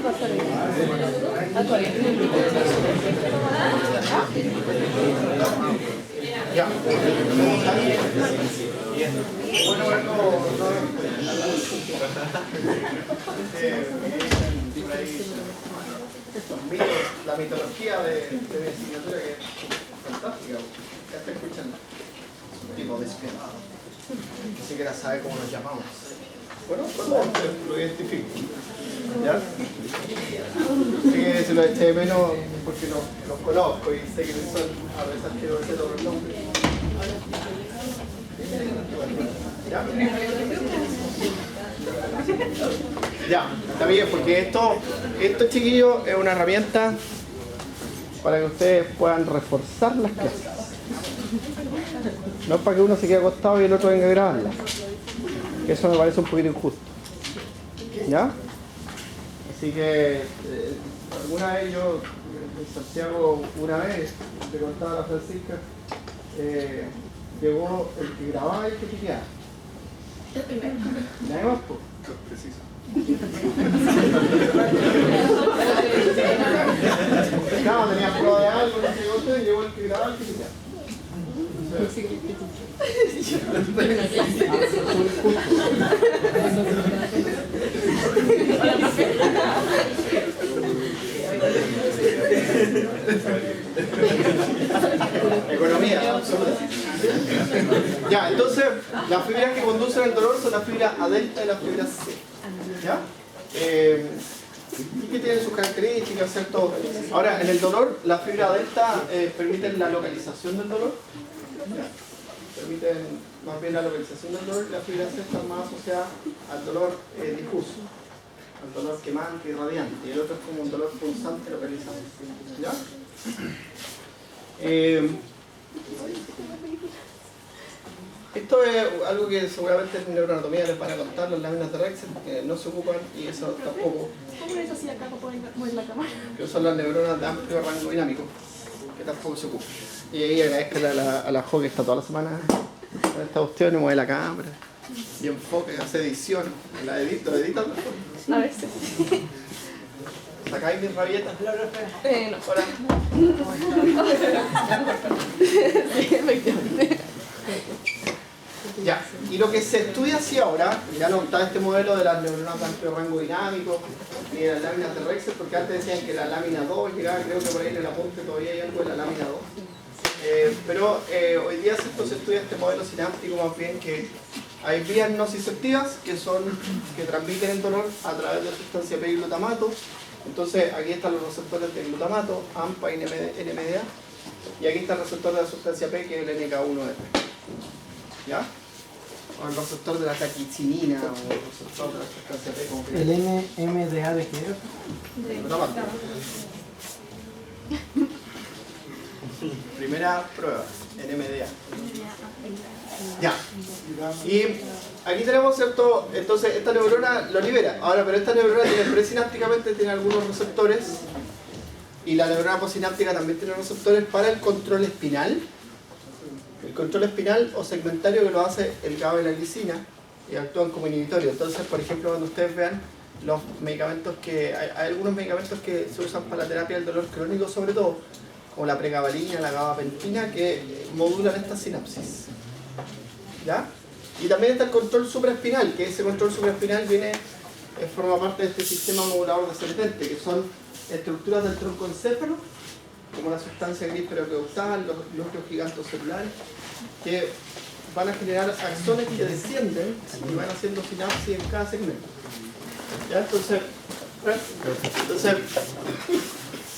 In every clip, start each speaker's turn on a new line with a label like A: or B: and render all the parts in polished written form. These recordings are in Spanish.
A: Ya. Bueno, la mitología de mi asignatura, que es fantástica. Ya está escuchando. Es un tipo de esquema. Ni siquiera sabe cómo nos llamamos. Bueno, lo identifico. ¿Ya? Así que se lo eché de menos porque los conozco y sé que son, a veces quiero decir otros nombres. ¿Ya? Ya, está bien, porque esto chiquillos, es una herramienta para que ustedes puedan reforzar las clases. No es para que uno se quede acostado y el otro venga a grabarla. Eso me parece un poquito injusto. ¿Ya? Así que alguna vez yo en Santiago, una vez, le contaba a la Francisca, llegó el que grababa y el que piteaba. Nadie más, pues. Preciso. Claro, tenía prueba de algo, no sé qué, y llegó el que grababa y el que piteaba. Economía, absoluta. Ya, entonces las fibras que conducen al dolor son la fibra A delta y la fibra C. ¿Ya? Y que tienen sus características, ¿cierto? Ahora, en el dolor, la fibra A delta permiten la localización del dolor. ¿Ya? Permiten más bien la localización del dolor, y la fibra C está más asociada al dolor difuso, al dolor quemante y radiante, y el otro es como un dolor pulsante localizado. ¿Ya? Esto es algo que seguramente en neuroanatomía les van a contar, las láminas de Rexel, que no se ocupan, y eso tampoco.
B: ¿Cómo es así acá para poder mover la cámara?
A: Que son las neuronas de amplio rango dinámico, que tampoco se ocupan. Y ahí agradezco a la Jo que está toda la semana con esta cuestión y mueve la cámara y enfoque, hace edición, la edito,
B: A veces.
A: ¿Sacáis mis rabietas?
B: No.
A: Hola.
B: Sí, efectivamente.
A: Ya, y lo que se estudia así ahora, ya no está este modelo de las neuronas de amplio rango dinámico ni de las láminas de Rexel, porque antes decían que la lámina 2 llegaba, creo que por ahí en el apunte todavía hay algo de la lámina 2. Pero hoy día se estudia este modelo sináptico más bien, que hay vías nociceptivas que transmiten el dolor a través de la sustancia P y glutamato. Entonces aquí están los receptores de glutamato, AMPA y NMDA, y aquí está el receptor de la sustancia P, que es el NK1R. ¿Ya? O el receptor de la taquicinina, o el receptor de la sustancia P, como que...
C: ¿El NMDA de qué es?
A: De glutamato. Primera prueba, NMDA. Ya. Y aquí tenemos, ¿cierto? Entonces esta neurona lo libera. Ahora, pero esta neurona presinápticamente tiene algunos receptores, y la neurona posináptica también tiene receptores para el control espinal. El control espinal o segmentario, que lo hace el GABA y la glicina, y actúan como inhibitorios. Entonces, por ejemplo, cuando ustedes vean los medicamentos que... Hay algunos medicamentos que se usan para la terapia del dolor crónico, sobre todo, como la pregabalina, la gabapentina, que modulan esta sinapsis. ¿Ya? Y también está el control supraespinal, que ese control supraespinal forma parte de este sistema modulador descendente, que son estructuras del troncoencéfalo, como la sustancia gris periaqueductal, los núcleos gigantoscelulares, que van a generar axones que descienden y van haciendo sinapsis en cada segmento. ¿Ya? Entonces,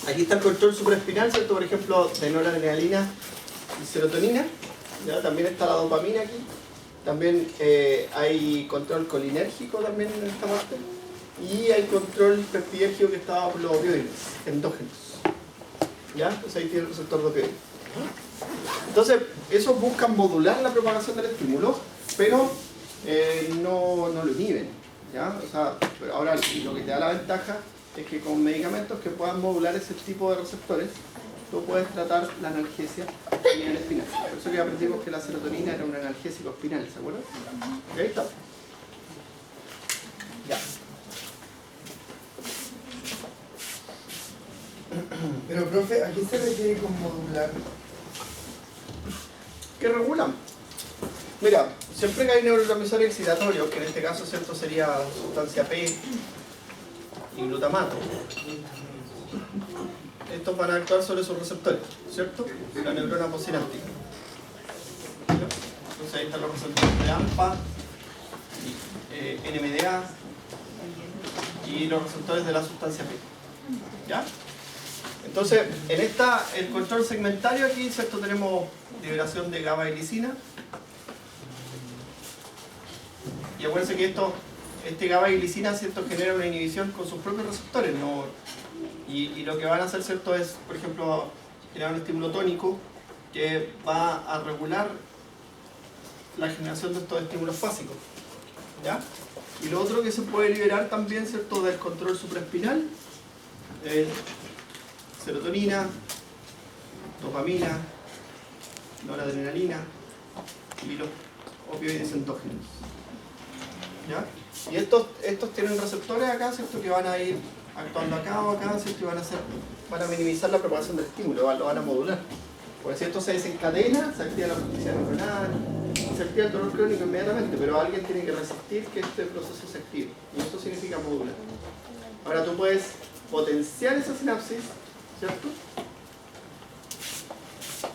A: aquí está el control supraespinal, ¿cierto? Por ejemplo, de noradrenalina y serotonina. ¿Ya? También está la dopamina aquí. También hay control colinérgico también en esta parte. Y hay control peptidérgico que está por los opioides endógenos. ¿Ya? Entonces ahí tiene el receptor de opioides. Entonces, esos buscan modular la propagación del estímulo, pero no lo inhiben. ¿Ya? O sea, pero ahora lo que te da la ventaja es que con medicamentos que puedan modular ese tipo de receptores, tú puedes tratar la analgesia a nivel espinal. Por eso que aprendimos que la serotonina era un analgésico espinal, ¿se acuerdan? ¿Ok? Está. Ya.
D: Pero, profe, ¿a qué se refiere con modular?
A: ¿Qué regulan? Mira, siempre que hay neurotransmisores excitatorios, que en este caso, ¿cierto?, sería sustancia P y glutamato, estos van a actuar sobre sus receptores, ¿cierto? La neurona posináptica. Entonces ahí están los receptores de AMPA, NMDA y los receptores de la sustancia P. ¿Ya? Entonces, en el control segmentario aquí, ¿cierto?, tenemos liberación de GABA-glicina. Y acuérdense que este GABA-glicina, ¿cierto?, genera una inhibición con sus propios receptores, ¿no? Y lo que van a hacer, ¿cierto?, es, por ejemplo, generar un estímulo tónico que va a regular la generación de estos estímulos básicos. ¿Ya? Y lo otro que se puede liberar también, ¿cierto?, del control supraespinal es serotonina, dopamina, noradrenalina y los opioides endógenos. ¿Ya? Y estos tienen receptores acá, ¿cierto?, que van a ir actuando acá o acá, ¿cierto?, y van a minimizar la propagación del estímulo, lo van a modular. Porque si esto se desencadena, se activa la plasticidad neuronal, se activa el dolor crónico inmediatamente, pero alguien tiene que resistir que este proceso se active. Y esto significa modular. Ahora tú puedes potenciar esa sinapsis, ¿cierto?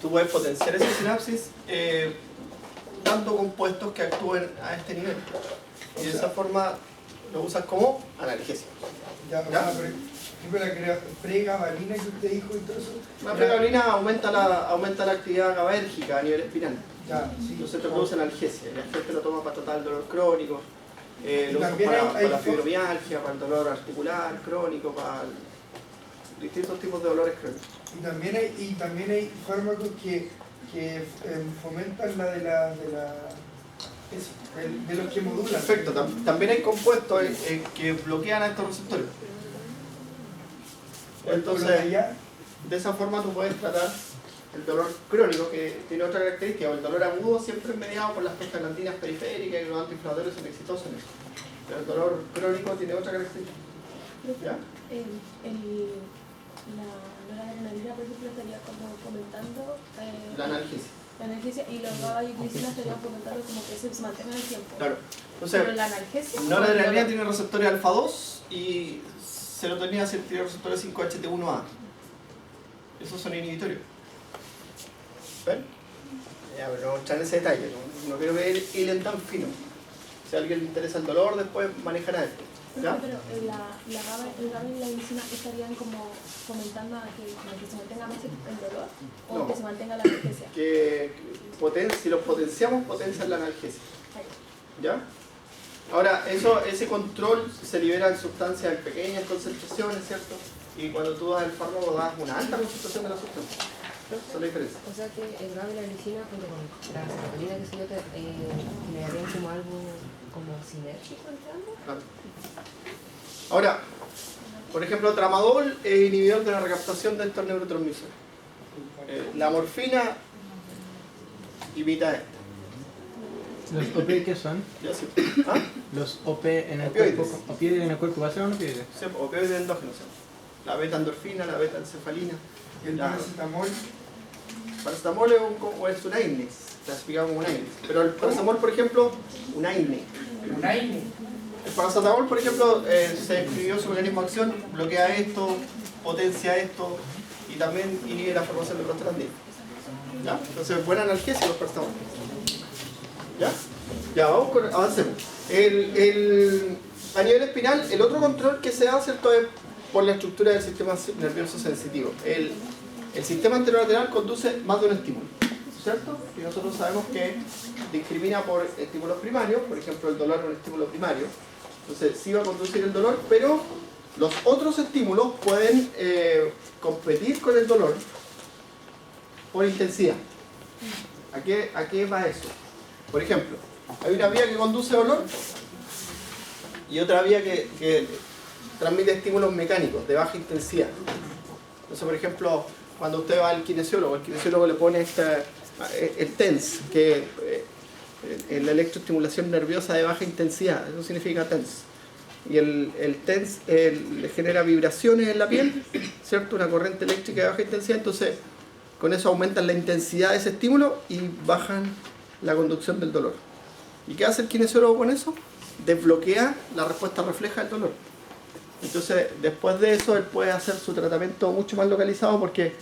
A: Tú puedes potenciar esa sinapsis dando compuestos que actúen a este nivel. Y de esa forma lo usas como analgésico.
D: Ya,
A: ¿Ya?
D: Pero la pregabalina que usted dijo y todo eso.
A: La pregabalina aumenta la actividad GABAérgica a nivel espinal.
D: Ya, sí.
A: Entonces esto produce analgesia. La gente lo toma para tratar el dolor crónico, lo usa
D: También
A: para
D: hay
A: la fibromialgia, para el dolor articular, crónico, para distintos tipos de dolores crónicos.
D: Y también hay fármacos que fomentan la de los que modulan.
A: Perfecto. También hay compuestos que bloquean a estos receptores. Entonces, de esa forma tú puedes tratar el dolor crónico, que tiene otra característica. El dolor agudo siempre es mediado por las prostaglandinas periféricas y los antiinflamatorios son exitosos en eso. Pero el dolor crónico tiene otra característica. ¿Ya?
B: La noradrenalina, por ejemplo, estaría como fomentando
A: La analgesia.
B: la analgesia, y los GABA-glicina estarían fomentando como que se mantenga en el tiempo.
A: Claro. Entonces,
B: pero la analgesia...
A: noradrenalina tiene receptores alfa-2 y serotonina tiene receptores 5-HT1A. Esos son inhibitorios. ¿Ven? Ya, pero no voy a entrar en ese detalle, no quiero ver hilen tan fino. Si a alguien le interesa el dolor, después manejará esto. ¿Ya?
B: Pero el GABA y la glicina estarían como fomentando a que se mantenga más el dolor, o
A: No.
B: que se mantenga la analgesia.
A: Si los potenciamos, potencian la analgesia. ¿Ya? Ahora, ese control se libera en sustancias en pequeñas concentraciones, ¿cierto? Y cuando tú das el fármaco, das una alta concentración de la sustancia. Esa es la diferencia.
E: O sea que el GABA y la glicina junto con la serotonina que se yo generarían como algo como sinérgico entre ambos.
A: Claro. Ahora, por ejemplo, tramadol es inhibidor de la recaptación de estos neurotransmisores. La morfina imita esta.
C: ¿Los OP qué son?
A: ¿Ya? Sí. ¿Ah?
C: Los OP en el
A: Opioides.
C: cuerpo. ¿Opioides en el cuerpo? ¿Va a ser un opioide?
A: Sí, opioides endógenos. La beta-endorfina, la beta-encefalina.
D: El
A: La-
D: paracetamol.
A: Paracetamol es un AINES, clasificado como un AINES. Pero el paracetamol, por ejemplo, un AINE. El paracetamol, por ejemplo, se describió su mecanismo de acción, bloquea esto, potencia esto y también inhibe la formación de prostaglandina. ¿Ya? Entonces, buena analgesia los paracetamoles. ¿Ya? Ya, avancemos. A nivel espinal, el otro control que se da, ¿cierto?, es por la estructura del sistema nervioso sensitivo. El sistema anterolateral conduce más de un estímulo, ¿cierto? Y nosotros sabemos que discrimina por estímulos primarios, por ejemplo, el dolor es un estímulo primario. Entonces, sí va a conducir el dolor, pero los otros estímulos pueden competir con el dolor por intensidad. ¿A qué va eso? Por ejemplo, hay una vía que conduce dolor y otra vía que transmite estímulos mecánicos de baja intensidad. Entonces, por ejemplo, cuando usted va al kinesiólogo, el kinesiólogo le pone el TENS, que es la electroestimulación nerviosa de baja intensidad, eso significa TENS. y el TENS le genera vibraciones en la piel, ¿cierto? Una corriente eléctrica de baja intensidad, entonces con eso aumentan la intensidad de ese estímulo y bajan la conducción del dolor. ¿Y qué hace el kinesiólogo con eso? Desbloquea la respuesta refleja del dolor. Entonces, después de eso, él puede hacer su tratamiento mucho más localizado porque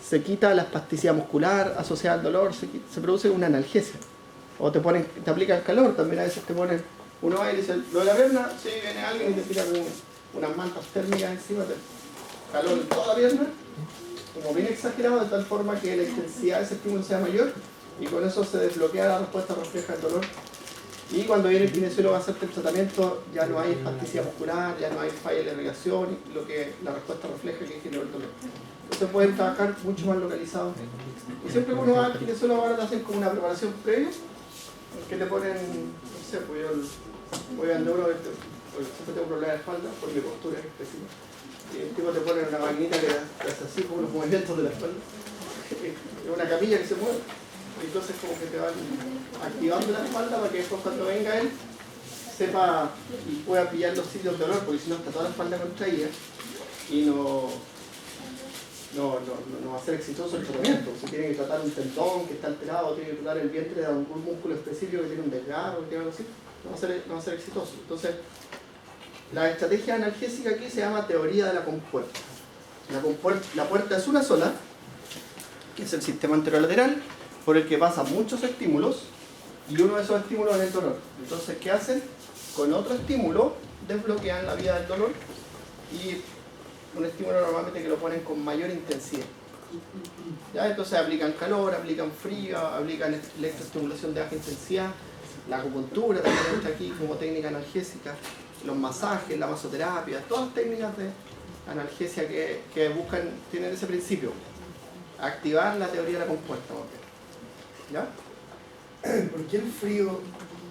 A: se quita la espasticidad muscular asociada al dolor, se produce una analgesia. O te aplican calor, también a veces te ponen, uno va y dice, lo de la pierna, sí, viene alguien y te tira unas mantas térmicas encima, de calor en toda la pierna, como bien exagerado, de tal forma que la intensidad de ese estímulo sea mayor y con eso se desbloquea la respuesta refleja del dolor. Y cuando viene el kinesiólogo a hacerte el tratamiento, ya no hay espasticidad muscular, ya no hay falla de la irrigación, lo que la respuesta refleja que generó el dolor. Entonces pueden trabajar mucho más localizados. Y siempre que uno va al kinesiólogo ahora te hacen como una preparación previa, que te ponen, no sé, pues yo voy al neuro, porque siempre tengo problemas de espalda, por mi postura específica. Y el tipo te pone una maquinita que hace así como los movimientos de la espalda. Es una camilla que se mueve. Entonces como que te van activando la espalda para que después cuando venga él sepa y pueda pillar los sitios de dolor, porque si no está toda la espalda contraída y no va a ser exitoso el tratamiento. Si tiene que tratar un tendón que está alterado, tiene que tratar el vientre de algún músculo específico que tiene un desgarro, que tiene algo así, no va a ser exitoso. Entonces, la estrategia analgésica aquí se llama teoría de la compuerta. La puerta es una sola, que es el sistema anterolateral, por el que pasan muchos estímulos y uno de esos estímulos es el dolor. Entonces, ¿qué hacen? Con otro estímulo desbloquean la vía del dolor y un estímulo normalmente que lo ponen con mayor intensidad. ¿Ya? Entonces aplican calor, aplican frío, aplican electroestimulación de baja intensidad, la acupuntura también está aquí como técnica analgésica, los masajes, la masoterapia, todas las técnicas de analgesia que buscan, tienen ese principio, activar la teoría de la compuerta. ¿Ya?
D: ¿Por qué el frío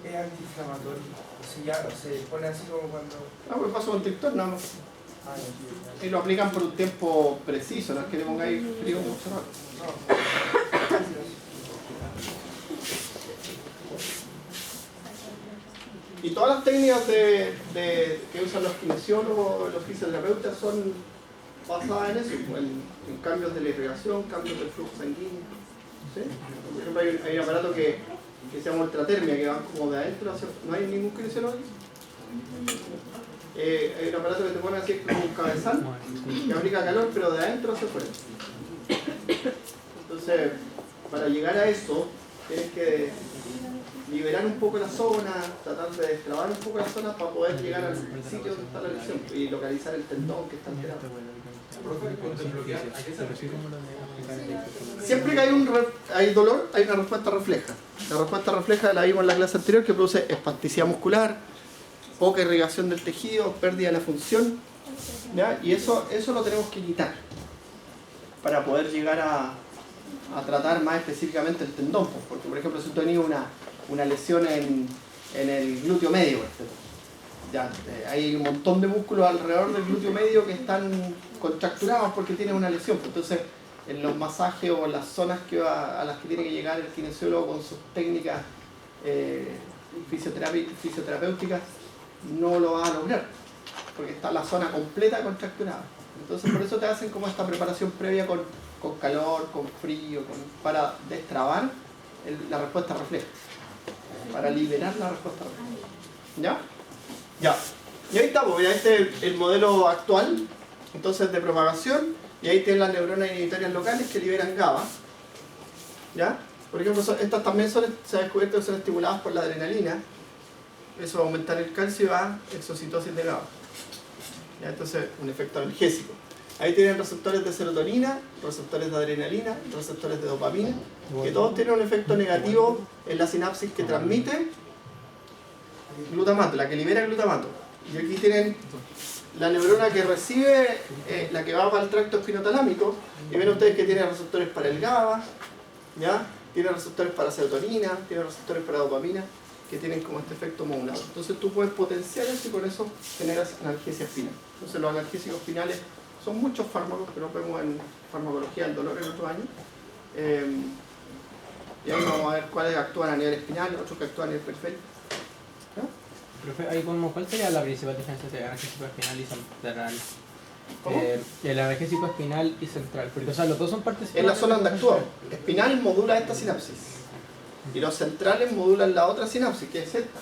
D: es antiinflamatorio? O sea, ya se pone así como cuando...
A: No, pues paso con TikTok nada más. Y lo aplican por un tiempo preciso, no es que le pongáis frío mucho rato. Y todas las técnicas que usan los kinesiólogos, los fisioterapeutas son basadas en eso, en cambios de la irrigación, cambios del flujo sanguíneo. ¿Sí? Por ejemplo, hay un aparato que se llama ultratermia, que va como de adentro hacia... ¿No hay ningún kinesiólogo aquí? Hay un aparato que te pone así como un cabezal, que aplica calor, pero de adentro hacia afuera. Entonces, para llegar a eso, tienes que liberar un poco la zona, tratar de destrabar un poco la zona para poder llegar al sitio donde está la lesión y localizar el tendón que está alterado. Siempre que hay dolor, hay una respuesta refleja. La respuesta refleja la vimos en la clase anterior, que produce espasticidad muscular, poca irrigación del tejido, pérdida de la función, ¿ya? Y eso lo tenemos que quitar para poder llegar a tratar más específicamente el tendón, porque por ejemplo si tú tenías una lesión en el glúteo medio, ya, hay un montón de músculos alrededor del glúteo medio que están contracturados porque tienes una lesión, entonces en los masajes o en las zonas a las que tiene que llegar el kinesiólogo con sus técnicas fisioterapéuticas no lo va a lograr porque está la zona completa contracturada. Entonces por eso te hacen como esta preparación previa con calor, con frío, para destrabar la respuesta refleja, para liberar la respuesta refleja. ¿Ya? Ya. Y ahí estamos, ya este es el modelo actual, entonces de propagación, y ahí tienen las neuronas inhibitorias locales que liberan GABA. ¿Ya? Por ejemplo, estas también se ha descubierto que son estimuladas por la adrenalina. Eso va a aumentar el calcio y va a exocitosis de GABA. ¿Ya? Entonces, un efecto analgésico. Ahí tienen receptores de serotonina, receptores de adrenalina, receptores de dopamina, que todos tienen un efecto negativo en la sinapsis que transmite glutamato, la que libera glutamato. Y aquí tienen la neurona que recibe, la que va para el tracto espinotalámico, y ven ustedes que tiene receptores para el GABA, ¿ya? Tiene receptores para serotonina, tiene receptores para dopamina, que tienen como este efecto modulado. Entonces tú puedes potenciar eso y con eso generas analgesia final. Entonces los analgésicos finales son muchos fármacos que nos vemos en farmacología del dolor en otros años. Y ahí vamos a ver cuáles actúan a nivel espinal, otros que actúan a nivel periférico. ¿Ya?
C: Profe, ahí como, ¿cuál sería la principal diferencia entre analgésico espinal y central?
A: ¿Cómo?
C: El analgésico espinal y central, porque o sea, los dos son partes
A: Es la zona donde actúa. Espinal modula esta sinapsis. Y los centrales modulan la otra sinapsis, que es esta.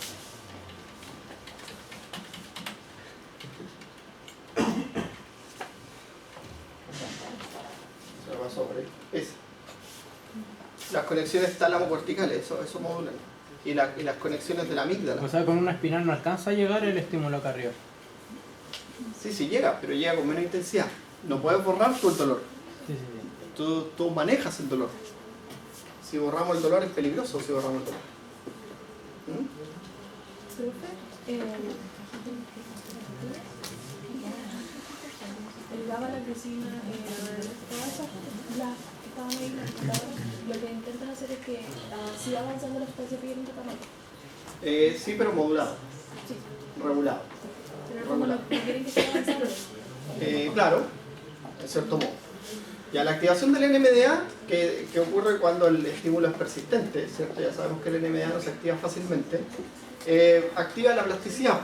A: Se me pasó por ahí. Esa. Las conexiones tálamo-corticales, eso modulan. Y las conexiones de la amígdala.
C: O sea, con una espinal no alcanza a llegar el estímulo acá arriba.
A: Sí, llega, pero llega con menos intensidad. No puedes borrar tú el dolor.
C: Sí, sí, sí.
A: Tú manejas el dolor. Si borramos el dolor es peligroso si borramos el dolor.
B: Profe, el GABA, la glicina, todas esas, las que estaban ahí, las computadoras, lo que intentas hacer es que siga avanzando la sustancia que quieren tratar.
A: Sí, pero modulado,
B: Sí,
A: regulado.
B: pero como lo que quieren que siga avanzando.
A: Claro, en cierto modo. Ya la activación del NMDA, que ocurre cuando el estímulo es persistente, ¿cierto? Ya sabemos que el NMDA no se activa fácilmente, activa la plasticidad.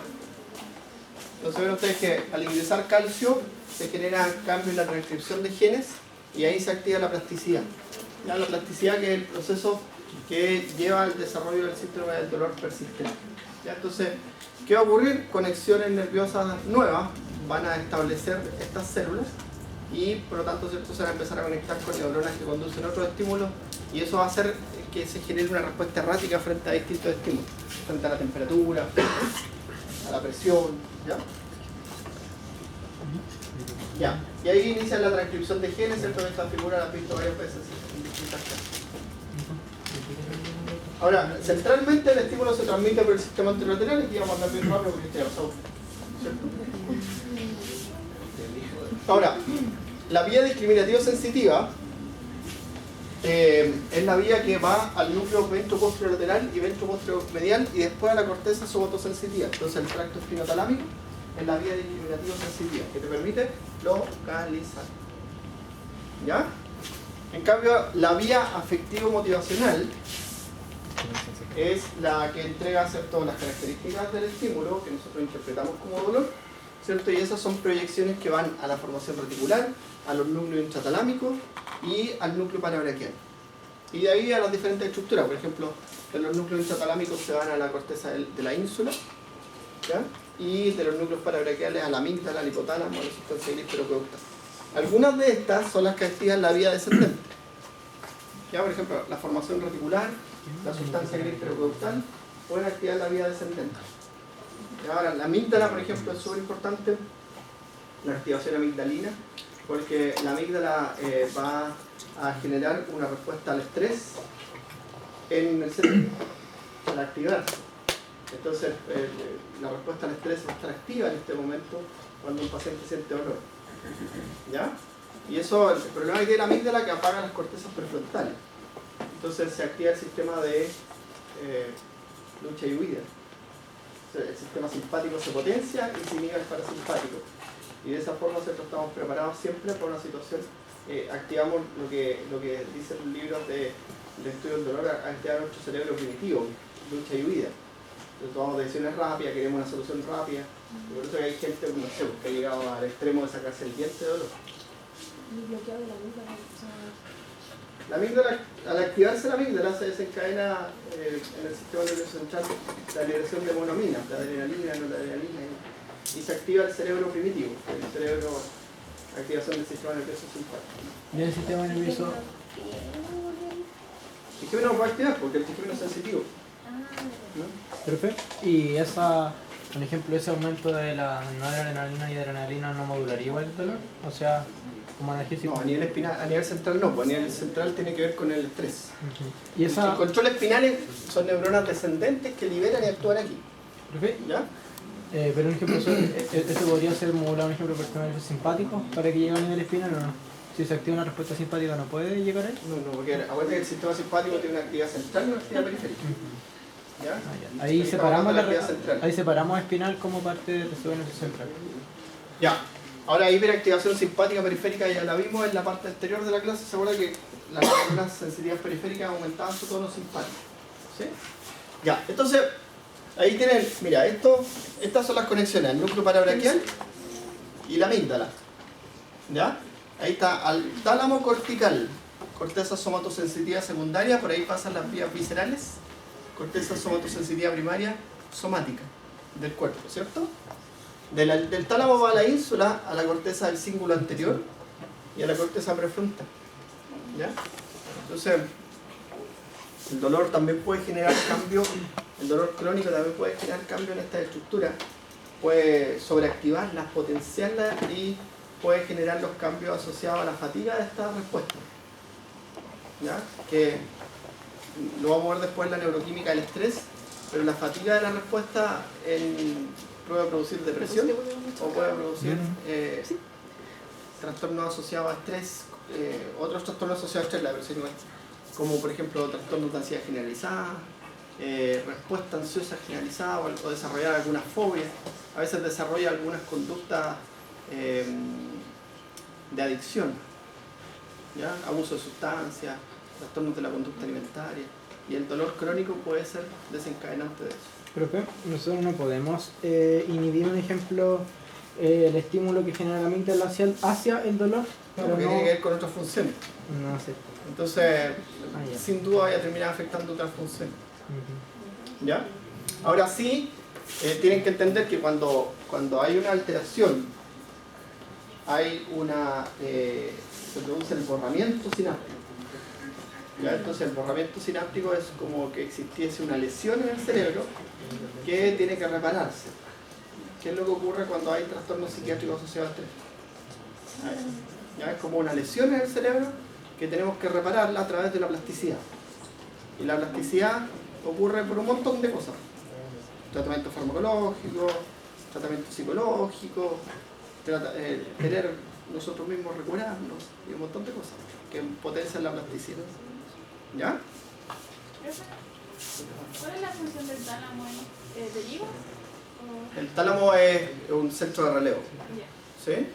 A: Entonces ven ustedes que al ingresar calcio se genera cambio en la transcripción de genes y ahí se activa la plasticidad. Ya la plasticidad, que es el proceso que lleva al desarrollo del síndrome del dolor persistente. ¿Ya? Entonces, ¿qué va a ocurrir? Conexiones nerviosas nuevas van a establecer estas células y por lo tanto, ¿cierto?, se van a empezar a conectar con neuronas que conducen otros estímulos y eso va a hacer que se genere una respuesta errática frente a distintos estímulos, frente a la temperatura, a la presión, ¿ya? Ya, y ahí inicia la transcripción de genes, ¿cierto? Esta figura la has visto varias veces en distintas clases. Ahora, centralmente el estímulo se transmite por el sistema anterolateral, y vamos a andar bien rápido porque ya lo sabemos, ¿cierto? Ahora, la vía discriminativa sensitiva es la vía que va al núcleo ventroposterolateral y ventroposteromedial y después a la corteza somatosensitiva. Entonces el tracto espinotalámico es la vía discriminativa sensitiva que te permite localizar. ¿Ya? En cambio, la vía afectivo-motivacional es la que entrega, ¿cierto?, las características del estímulo que nosotros interpretamos como dolor, ¿cierto? Y esas son proyecciones que van a la formación reticular, a los núcleos intratalámicos y al núcleo parabraquial. Y de ahí a las diferentes estructuras, por ejemplo, de los núcleos intratalámicos se van a la corteza de la ínsula, ¿ya? Y de los núcleos parabraquiales a la amígdala, al hipotálamo, a la sustancia gris perocoductal. Algunas de estas son las que activan la vía descendente. ¿Ya? Por ejemplo, la formación reticular, la sustancia gris perocoductal pueden activar la vía descendente. Y ahora, la amígdala, por ejemplo, es súper importante, la activación amigdalina, porque la amígdala va a generar una respuesta al estrés en el cerebro, al activarse. Entonces, la respuesta al estrés va a estar activa en este momento cuando un paciente siente dolor. ¿Ya? Y eso, el problema que tiene la amígdala es que apaga las cortezas prefrontales. Entonces se activa el sistema de lucha y huida. El sistema simpático se potencia y se inhibe el parasimpático. Y de esa forma nosotros estamos preparados siempre para una situación. Activamos lo que dicen los libros de estudio del dolor, activar nuestro cerebro primitivo, lucha y huida. Entonces tomamos decisiones rápidas, queremos una solución rápida. Y por eso hay gente, no sé, que ha llegado al extremo de sacarse el diente de dolor.
B: El bloqueo de la amígdala,
A: La amígdala, al activarse la amígdala se desencadena en el sistema nervioso central la liberación de monoaminas, la adrenalina, noradrenalina, y se activa el cerebro primitivo, el cerebro, activación del sistema nervioso simpático.
C: ¿Y el sistema nervioso?
A: ¿Y qué no va a activar? Porque el sistema es sensitivo. ¿No?
C: Perfecto. ¿Y esa, por ejemplo, ese aumento de la noradrenalina y adrenalina no modularía igual el dolor? O sea, como analgésico.
A: No, a nivel espinal, a nivel central no, pues a nivel central tiene que ver con el estrés.
C: ¿Y esa?
A: El control espinal son neuronas descendentes que liberan y actúan aquí.
C: Perfecto.
A: ¿Ya?
C: Pero un ejemplo, ¿eso podría ser modulado, un ejemplo, por el nervio simpático para que llegue a nivel espinal o no? Si se activa una respuesta simpática, ¿no puede llegar ahí?
A: No, porque acuérdate que el sistema simpático tiene una actividad central y una actividad periférica. ¿Ya?
C: Ya. Ahí separamos,
A: actividad central.
C: ahí separamos espinal como parte del sistema nervioso central.
A: Ya. Ahora, hiperactivación simpática periférica ya la vimos en la parte anterior de la clase. Se acuerda que las neuronas sensitivas periféricas aumentaban su tono simpático. ¿Sí? Ya, entonces, Ahí tienen, mira, estas son las conexiones, el núcleo parabraquial y la amígdala. ¿Ya? Ahí está al tálamo cortical, corteza somatosensitiva secundaria, por ahí pasan las vías viscerales, corteza somatosensitiva primaria, somática del cuerpo, ¿cierto? Del tálamo va a la ínsula, a la corteza del cíngulo anterior y a la corteza prefrontal. ¿Ya? Entonces, el dolor también puede generar cambio, el dolor crónico también puede generar cambio en esta estructura, puede sobreactivarlas, potenciarlas y puede generar los cambios asociados a la fatiga de esta respuesta. ¿Ya? Que lo vamos a ver después en la neuroquímica del estrés, pero la fatiga de la respuesta puede producir depresión o puede producir trastornos asociados a estrés, otros trastornos asociados a estrés, la depresión igual, como por ejemplo trastornos de ansiedad generalizada, respuesta ansiosa generalizada o desarrollar alguna fobia. A veces desarrolla algunas conductas de adicción, ¿ya? Abuso de sustancias, trastornos de la conducta alimentaria, y el dolor crónico puede ser desencadenante de eso.
C: Profe, nosotros no podemos inhibir, un ejemplo, el estímulo que genera la amígdala hacia el dolor,
A: No,
C: pero
A: porque
C: no,
A: tiene que ver con otras funciones.
C: no sé.
A: Entonces,
C: Ya.
A: sin duda vaya a terminar afectando otras funciones.
C: Ujú.
A: ¿Ya? Ahora sí, tienen que entender que cuando hay una alteración, hay se produce el borramiento sináptico. ¿Ya? Entonces el borramiento sináptico es como que existiese una lesión en el cerebro que tiene que repararse. ¿Qué es lo que ocurre cuando hay trastornos psiquiátricos asociados al estrés? ¿Ya? Es como una lesión en el cerebro que tenemos que repararla a través de la plasticidad. Y la plasticidad ocurre por un montón de cosas. Tratamiento farmacológico, tratamiento psicológico, querer nosotros mismos recurarnos y un montón de cosas que potencian la plasticidad. ¿Ya?
B: ¿Cuál es la función del tálamo ahí? ¿Deriva?
A: El tálamo es un centro de relevo.
B: Ya.
A: ¿Sí?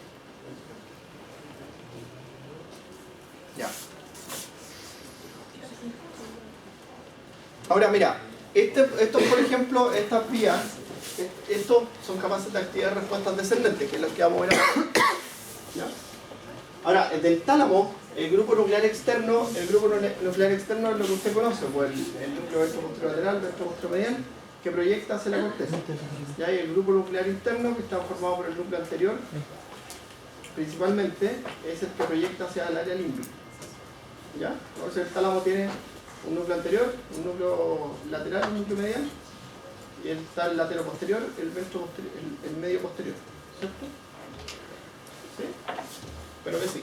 A: Ya. Ahora mira, estos por ejemplo, estas vías, estos son capaces de activar respuestas descendentes, que es lo que vamos a ver ahora. ¿Ya? Ahora, del tálamo, el grupo nuclear externo es lo que usted conoce, pues el núcleo ventroposterolateral, ventroposteromedial, que proyecta hacia la corteza. ¿Ya? Y el grupo nuclear interno, que está formado por el núcleo anterior, principalmente, es el que proyecta hacia el área límbica. ¿Ya? Entonces el tálamo tiene un núcleo anterior, un núcleo lateral, un núcleo medial, y está el latero posterior, el medio posterior. ¿Cierto? ¿Sí? Pero que sí.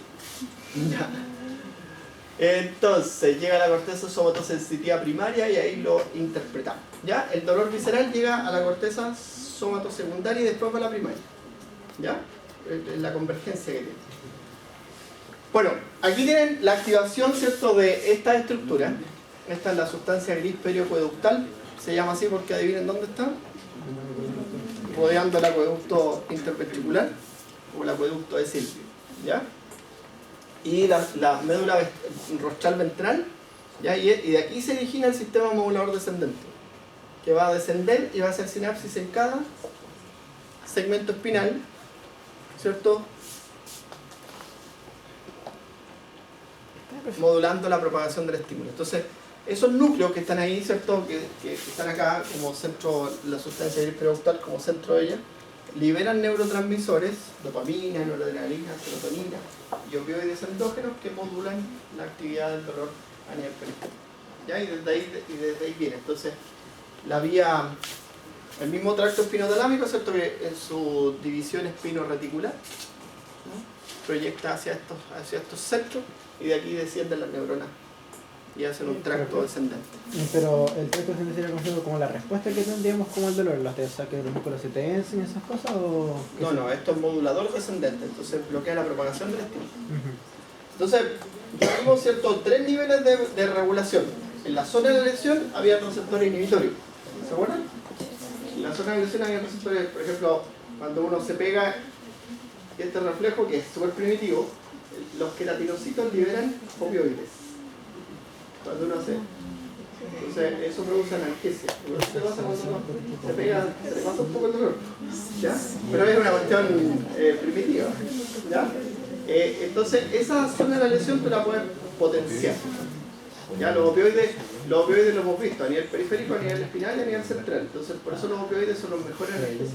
A: Ya. Entonces llega a la corteza somatosensitiva primaria y ahí lo interpretamos. ¿Ya? El dolor visceral llega a la corteza somatosecundaria y después va a la primaria. ¿Ya? Es la convergencia que tiene. Bueno, aquí tienen la activación, ¿cierto?, de esta estructura. Esta es la sustancia gris perioacueductal. Se llama así porque adivinen dónde está. Rodeando el acueducto interventricular o el acueducto de Silvio. ¿Ya? Y la médula rostral ventral, ¿ya? Y de aquí se origina el sistema modulador descendente, que va a descender y va a hacer sinapsis en cada segmento espinal, ¿cierto?, modulando la propagación del estímulo. Entonces, esos núcleos que están ahí, ¿cierto?, que están acá como centro, la sustancia gris perioacueductal como centro de ella, liberan neurotransmisores, dopamina, noradrenalina, serotonina y opioides endógenos que modulan la actividad del dolor a nivel periférico. ¿Ya? Y desde ahí viene. Entonces, la vía, el mismo tracto espinotalámico, ¿cierto?, que en su división espino-reticular, ¿no?, proyecta hacia estos centros y de aquí descienden las neuronas y hacen un tracto descendente.
C: Pero el tracto descendente sería conocido como la respuesta que tendríamos como el dolor, o sea, que los músculos se tensen y esas cosas, o...
A: No, esto es modulador descendente, entonces bloquea la propagación del estímulo.
C: Uh-huh.
A: Entonces, ya vimos, ¿cierto?, 3 niveles de regulación. En la zona de la lesión había receptores inhibitorios. ¿Se acuerdan? En la zona de la lesión había receptores, por ejemplo, cuando uno se pega este reflejo, que es súper primitivo, los queratinocitos liberan opioides. Cuando uno se Entonces eso produce analgesia. ¿Qué pasa cuando se pega, se le pasa un poco el dolor? ¿Ya? Pero es una cuestión primitiva. ¿Ya? Entonces esa zona de la lesión tú la puedes potenciar. ¿Ya? Los opioides lo hemos visto a nivel periférico, a nivel espinal y a nivel central. Entonces por eso los opioides son los mejores analgésicos.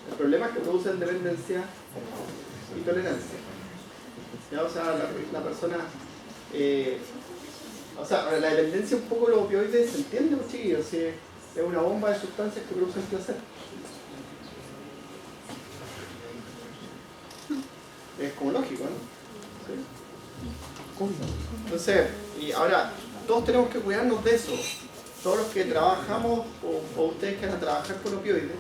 A: El problema es que producen dependencia y tolerancia. ¿Ya? O sea, la persona... o sea, la dependencia un poco de los opioides se entiende, chiquillos, si es una bomba de sustancias que producen placer. Es como lógico, ¿no? ¿Sí? Entonces, y ahora, todos tenemos que cuidarnos de eso. Todos los que trabajamos, o ustedes que van a trabajar con opioides,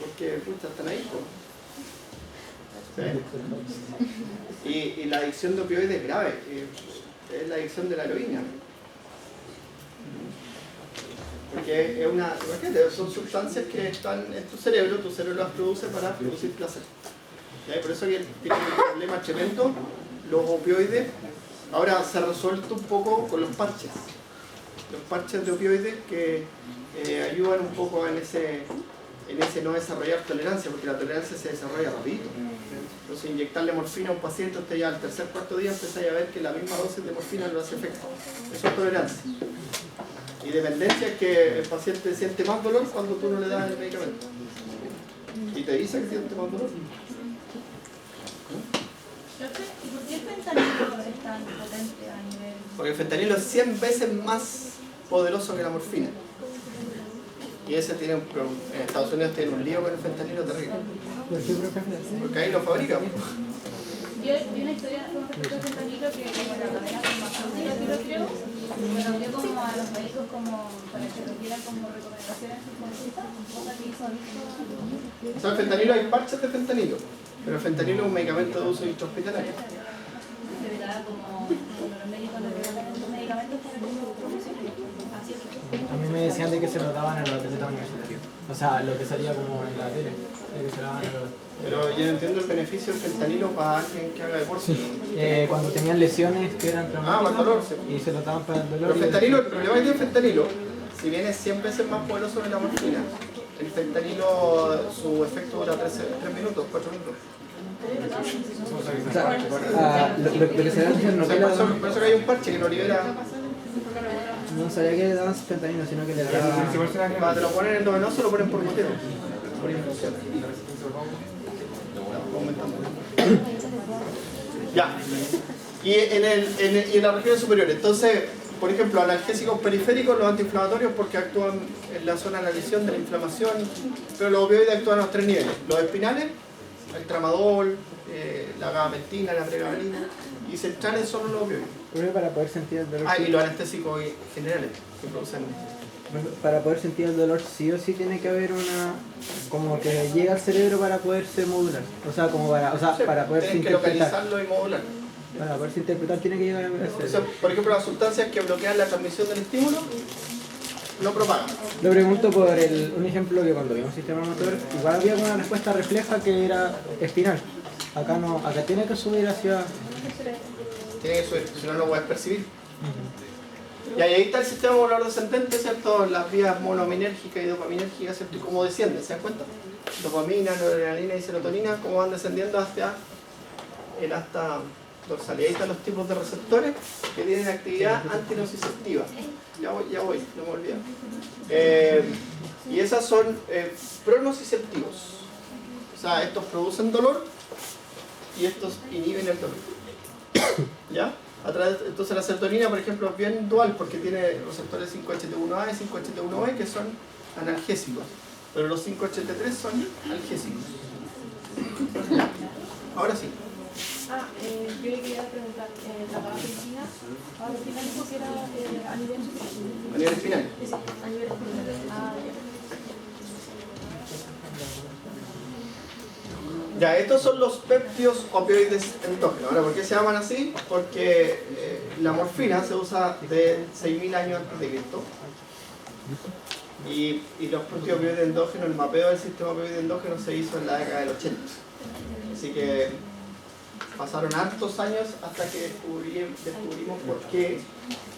A: porque pucha, están ahí, ¿sí? Y la adicción de opioides es grave. Es la adicción de la heroína. Porque es una, son sustancias que están en tu cerebro las produce para producir placer. ¿Sí? Por eso tiene un problema tremendo los opioides. Ahora se ha resuelto un poco con los parches. Los parches de opioides que ayudan un poco en ese no desarrollar tolerancia, porque la tolerancia se desarrolla rapidito. Entonces inyectarle morfina a un paciente, usted ya al tercer cuarto día empieza a ver que la misma dosis de morfina no hace efecto. Eso es tolerancia. Y dependencia es que el paciente siente más dolor cuando tú no le das el medicamento. Y te dice que siente más dolor.
B: ¿Y por qué el fentanilo es tan potente a nivel?
A: Porque el fentanilo es 100 veces más poderoso que la morfina. Y ese tiene en Estados Unidos tiene un lío con el fentanilo terrible. Porque ahí lo fabrican.
B: Yo vi una historia con respecto al fentanilo que como la cadena farmacéutica, creo, me cambió como a los médicos como para que lo dieran como recomendaciones cosa que hizo adicto.
A: O sea, el fentanilo hay parches de fentanilo, pero el fentanilo es un medicamento de uso intrahospitalario.
B: De verdad, como los médicos le regalan estos medicamentos para que lo promocionen. Así es.
C: A mí me decían de que se lo daban en los atletas universitarios. O sea, lo que salía como en la tele, de que se lo daban en los...
A: Pero yo no entiendo el beneficio del fentanilo para alguien que haga deporte.
C: Cuando tenían lesiones que eran traumáticas,
A: para el dolor, sí.
C: y se lo daban para el dolor.
A: Pero el fentanilo, el problema que tiene el fentanilo, si bien es 100 veces más poderoso que la morfina, el fentanilo, su efecto dura 3 minutos, 4 minutos.
C: O sea, lo que se da es no
A: O sea, por eso que hay un parche que no libera.
C: no sabía que le daban fentanilo, sino que le daban...
A: Cuando te lo ponen en endovenoso, lo ponen por goteo, por infusión. Ya. Y en las regiones superiores. Entonces, por ejemplo, analgésicos periféricos, los antiinflamatorios, porque actúan en la zona de la lesión de la inflamación, pero los opioides actúan a los 3 niveles. Los espinales, el tramadol, la gabapentina, la pregabalina, y centrales son los opioides.
C: Primero para poder sentir el dolor.
A: Y los anestésicos generales, que producen.
C: Para poder sentir el dolor sí o sí tiene que haber una... como que llega al cerebro para poderse modular. O sea, como para poderse
A: Tienen que
C: interpretar.
A: localizarlo y modularlo.
C: Para poderse interpretar tiene que llegar al cerebro.
A: O sea, por ejemplo, las sustancias que bloquean la transmisión del estímulo no propagan.
C: Lo pregunto por un ejemplo que cuando vimos sistema motor, igual había una respuesta refleja que era espinal. Acá no, acá tiene que subir hacia...
A: Tiene que subir, si no, no puedes percibir. Y ahí está el sistema modular descendente, ¿cierto? Las vías monominérgicas y dopaminérgicas, ¿cierto? Y cómo descienden, ¿se dan cuenta? Dopamina, noradrenalina y serotonina, cómo van descendiendo hacia el asta dorsal. Y ahí están los tipos de receptores que tienen actividad antinociceptiva. Ya voy, no me olvido. Y esas son pronociceptivos. O sea, estos producen dolor y estos inhiben el dolor. ¿Ya? Entonces la serotonina, por ejemplo, es bien dual porque tiene receptores 5-HT1A y 5-HT1B que son analgésicos, pero los 5-HT3 son analgésicos. Ahora sí.
B: Yo le quería preguntar, la gabapentina, ahora al final dijo que era a nivel
A: A nivel espinal.
B: Sí, a nivel espinal.
A: Ya, estos son los péptidos opioides endógenos. Ahora, ¿por qué se llaman así? Porque la morfina se usa de 6.000 años antes de Cristo. Y los péptidos opioides endógenos, el mapeo del sistema opioide endógeno se hizo en la década del 80. Así que pasaron hartos años hasta que descubrimos por qué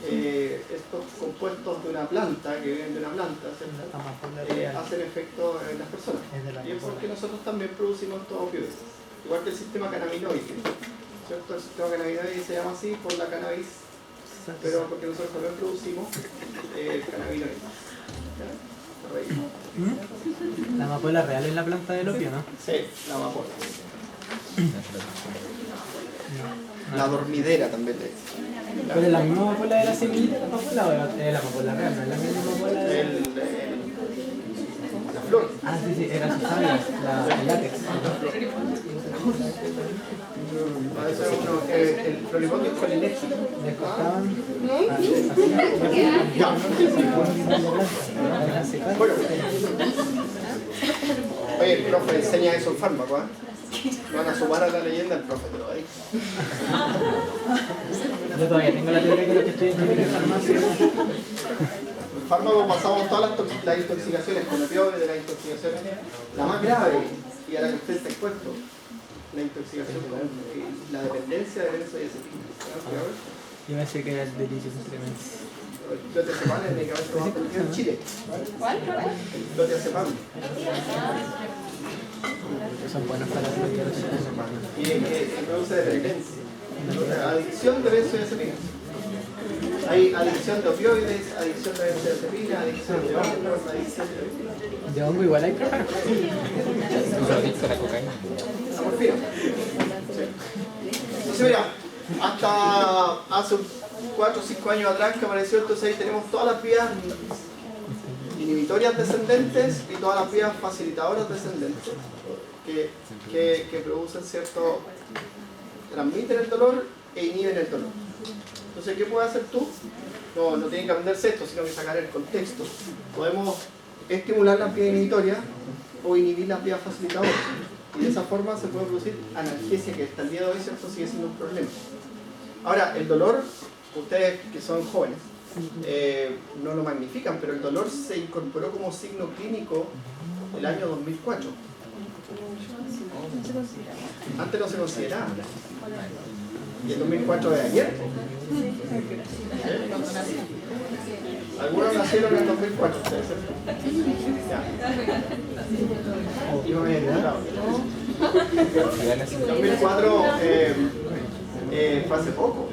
A: estos compuestos de una planta, que vienen de una planta, ¿cierto? Hacen efecto en las personas. Y es porque nosotros también producimos estos opioides. Igual que el sistema cannabinoide, ¿cierto? El sistema cannabinoide se llama así por la cannabis, pero porque nosotros también producimos cannabinoides.
C: La amapola real es la planta del opio, ¿no?
A: Sí, la amapola. La dormidera también le dicen.
C: ¿Pero es la misma amapola de la semillita de la amapola o es la amapola real? ¿No es la misma amapola de
A: La flor.
C: Ah, sí, sí, era su savia, el látex.
A: A veces el floripondio es colinéxico.
C: Les cortaban.
A: Ya. Bueno. Oye, el profe enseña eso en fármaco, ¿eh? Van a sumar a la leyenda el profe, te lo digo.
C: Yo todavía tengo la teoría que lo que estoy en farmacia.
A: En fármaco pasamos todas las intoxicaciones con opioides, las intoxicaciones, la más grave y a la que usted está expuesto, la intoxicación con la dependencia de benzodiazepina.
C: Yo me sé que era el delicio tremendo.
A: El clotazepam es el medicamento más producido en Chile.
B: ¿Cuál?
A: El clotazepam.
C: Son buenos para la
A: Y que produce dependencia. Adicción de benzodiazepina. Hay adicción de opioides, adicción de benzodiazepina, adicción de hongos, adicción
C: de hongo igual hay profe.
A: la morfina. Sí. Entonces mira, hasta hace 4 o 5 años atrás que apareció, entonces ahí tenemos todas las vías inhibitorias descendentes y todas las vías facilitadoras descendentes que producen cierto, transmiten el dolor e inhiben el dolor. Entonces, ¿qué puedes hacer tú? No tienen que aprenderse esto, sino que sacar el contexto. Podemos estimular las vías inhibitorias o inhibir las vías facilitadoras. Y de esa forma se puede producir analgesia, que hasta el día de hoy, ¿cierto?, sigue siendo un problema. Ahora, el dolor, ustedes que son jóvenes, no lo magnifican, pero el dolor se incorporó como signo clínico el año 2004. Antes no se consideraba. Y el 2004 de ayer. Algunos nacieron en el 2004, ustedes, ¿cierto? Ya. Iba bien, claro. El 2004 fue hace poco.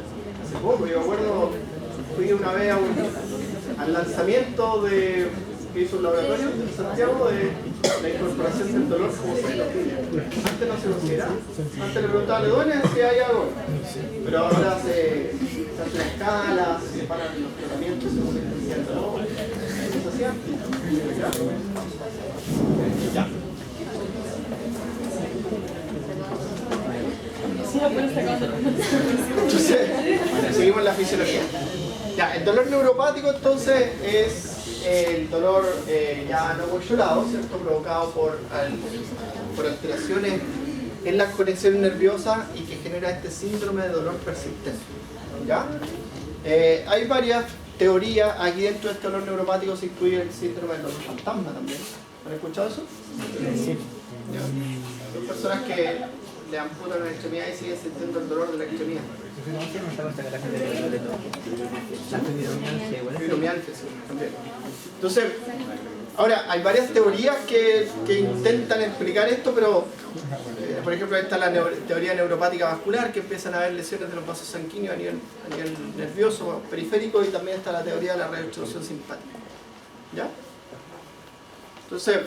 A: Yo me acuerdo, fui una vez al lanzamiento que hizo un laboratorio en Santiago de la incorporación del dolor como signo clínico. Antes no se consideraba. Antes le preguntaba, ¿le duele? Si hay algo. Pero ahora se hace una escala, se separan los tratamientos según la intensidad del dolor. ¿Eso se hacía? Ya. Entonces, seguimos la fisiología. Ya, el dolor neuropático entonces es el dolor ya no controlado, ¿cierto?, provocado por alteraciones en las conexiones nerviosas y que genera este síndrome de dolor persistente. ¿Ya? Hay varias teorías. Aquí dentro de este dolor neuropático se incluye el síndrome del dolor fantasma también. ¿Han escuchado eso? Sí. Son personas que le amputan una extremidad y siguen sintiendo el dolor de la extremidad. Fibromialgia, sí, también. Entonces, ahora, hay varias teorías que intentan explicar esto, pero por ejemplo, está la teoría neuropática vascular, que empiezan a haber lesiones de los vasos sanguíneos a nivel nervioso periférico, y también está la teoría de la reabsorción simpática. ¿Ya? Entonces,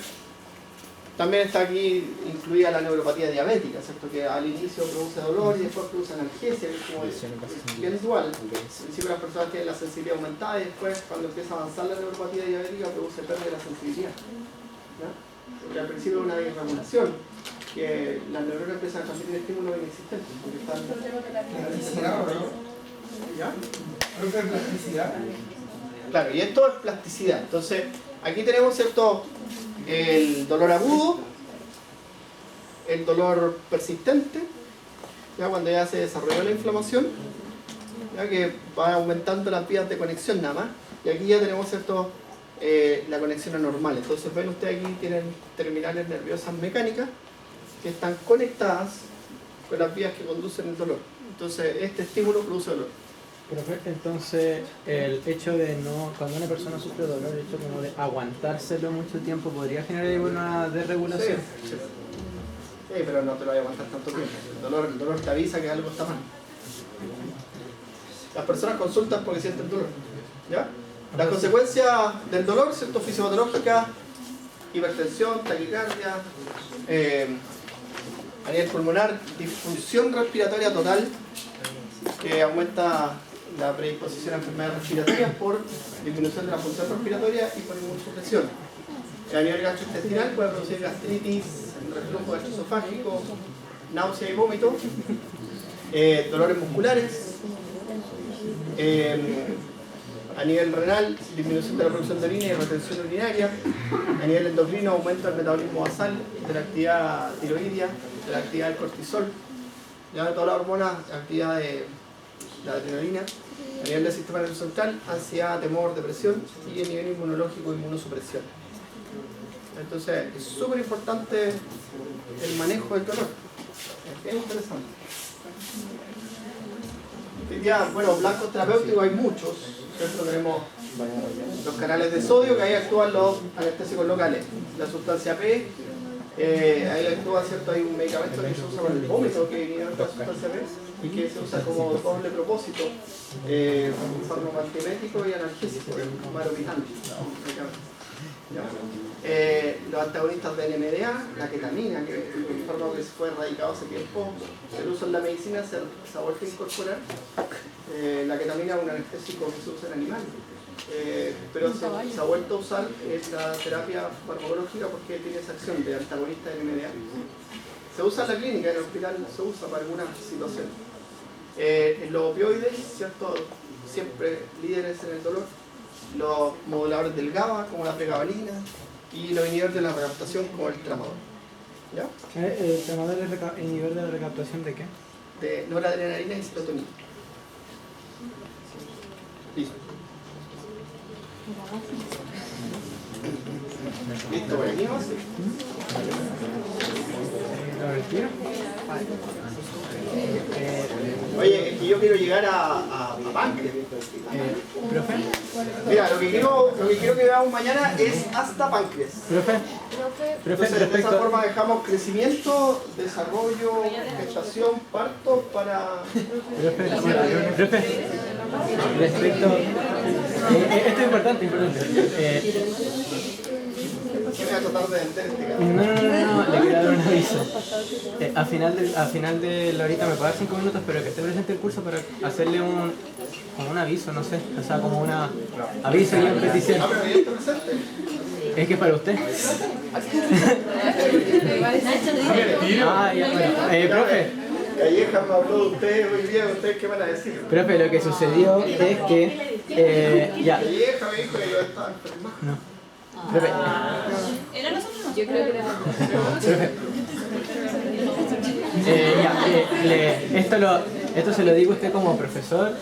A: también está aquí incluida la neuropatía diabética, ¿cierto?, que al inicio produce dolor y después produce analgesia, que es como bien dual. Al principio las personas tienen la sensibilidad aumentada y después, cuando empieza a avanzar la neuropatía diabética, produce pérdida de la sensibilidad. ¿Ya? Porque al principio es una desregulación, que las neuronas empiezan a transmitir estímulos inexistentes, porque están... ¿Ya?
D: Creo que es plasticidad.
A: Claro, y esto es plasticidad. Entonces, aquí tenemos, ¿cierto?, el dolor agudo, el dolor persistente, ya cuando ya se desarrolló la inflamación, ya que va aumentando las vías de conexión nada más, y aquí ya tenemos, ¿cierto?, la conexión anormal. Entonces ven ustedes aquí tienen terminales nerviosas mecánicas que están conectadas con las vías que conducen el dolor. Entonces, este estímulo produce dolor.
C: Profe, entonces el hecho de no, cuando una persona sufre dolor, el hecho como de aguantárselo mucho tiempo podría generar una desregulación.
A: Sí, sí. Sí, pero no te lo voy a aguantar tanto tiempo. El dolor te avisa que algo está mal. Las personas consultan porque sienten dolor. ¿Ya? Las consecuencias del dolor, ¿cierto? Fisiopatológicas, hipertensión, taquicardia, a nivel pulmonar, disfunción respiratoria total, que aumenta la predisposición a enfermedades respiratorias por disminución de la función respiratoria y por inmunosupresión. A nivel gastrointestinal puede producir gastritis, reflujo gastroesofágico, náusea y vómito, dolores musculares, a nivel renal, disminución de la producción de orina y retención urinaria, a nivel endocrino, aumento del metabolismo basal, de la actividad tiroidea, de la actividad del cortisol, ya de toda la hormona, actividad de la adrenalina, a nivel del sistema nervioso central, ansiedad, temor, depresión y a nivel inmunológico, inmunosupresión. Entonces, es súper importante el manejo del dolor. Es bien interesante. Ya, bueno, blancos terapéuticos hay muchos, ¿cierto? Tenemos los canales de sodio, que ahí actúan los anestésicos locales. La sustancia P, ahí actúa, ¿cierto? Hay un medicamento que se usa para el vómito, que viene de la sustancia P, y que se usa como doble propósito, un fármaco antiemético y analgésico, el maropital, los antagonistas de NMDA, la ketamina, que es un fármaco que fue erradicado hace tiempo, el uso en la medicina se ha vuelto a incorporar. La ketamina es un anestésico que se usa en animales, pero se ha vuelto a usar en la terapia farmacológica porque tiene esa acción de antagonista de NMDA. Se usa en la clínica, en el hospital se usa para algunas situaciones. Los opioides, ¿cierto? Siempre líderes en el dolor. Los moduladores del GABA, como la pregabalina, y los inhibidores de la recaptación, como el tramadol. ¿Ya?
C: ¿El tramador es inhibidor de la recaptación de qué?
A: De noradrenalina y serotonina. Listo. Listo, por aquí vamos.
C: ¿Lo retiro?
A: Oye, es que yo quiero llegar a Páncreas.
C: ¿Profe?
A: Mira, lo que quiero que veamos mañana es hasta Páncreas.
C: ¿Profe?
A: Entonces, de esa forma dejamos crecimiento, desarrollo, gestación, parto para...
C: Profe, respecto... esto es importante.
A: ¿Qué me voy a tratar de vender este caso?
C: No, le quiero dar un aviso. A final de la horita me puede dar 5 minutos, pero que esté presente el curso para hacerle como un aviso, no sé, o sea, como una aviso y una petición.
A: Ah, pero yo estoy presente.
C: Es que para usted. Ya, bueno. Profe.
A: Calleja me habló de ustedes hoy día, ¿ustedes qué van a decir?
C: Profe, lo que sucedió es que... ya.
A: Calleja me dijo que yo estaba enferma.
C: No. Profe.
B: ¿Era nosotros?
E: Yo creo que era...
C: Profe. Esto se lo digo a usted como profesor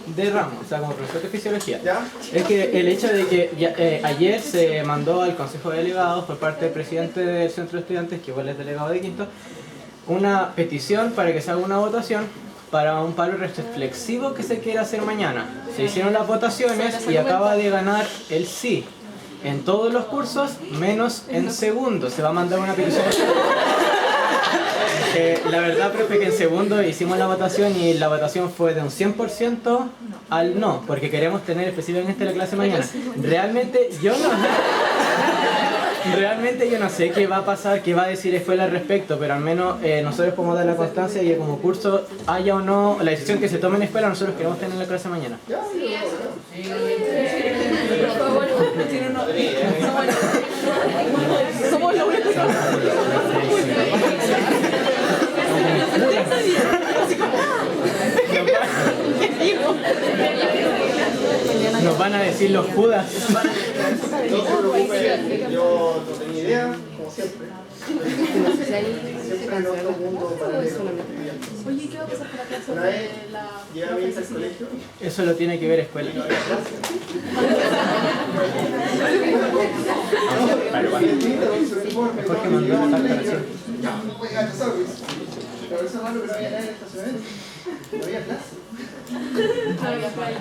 C: de ramo, o sea, como profesor de fisiología.
A: ¿Ya?
C: Es que el hecho de que ayer se mandó al Consejo de Delegados por parte del presidente del Centro de Estudiantes, que igual es delegado de Quinto, una petición para que se haga una votación para un paro reflexivo que se quiere hacer mañana. Se hicieron las votaciones y acaba de ganar el sí en todos los cursos, menos en segundo. Se va a mandar una petición. La verdad, profe, que en segundo hicimos la votación y la votación fue de un 100% al no, porque queremos tener específicamente la clase mañana. Realmente yo no sé qué va a pasar, qué va a decir la escuela al respecto, pero al menos nosotros podemos dar la constancia y que como curso haya o no, la decisión que se tome en la escuela, nosotros queremos tener la clase mañana.
B: Somos los únicos.
C: Nos van a decir los judas.
A: No se preocupe, yo no tenía idea, como siempre. Siempre en otro mundo paralelo.
B: Oye, ¿qué va a pasar con la clase
A: Una vez
B: de la...
A: llega a mi hija al colegio.
C: Eso lo tiene que ver escuela.
A: Jorge
C: Jorge mandó una carta a la
A: Ya, Pero eso es malo que no había nadie en el estacionamiento. No había clase.
B: No había playa.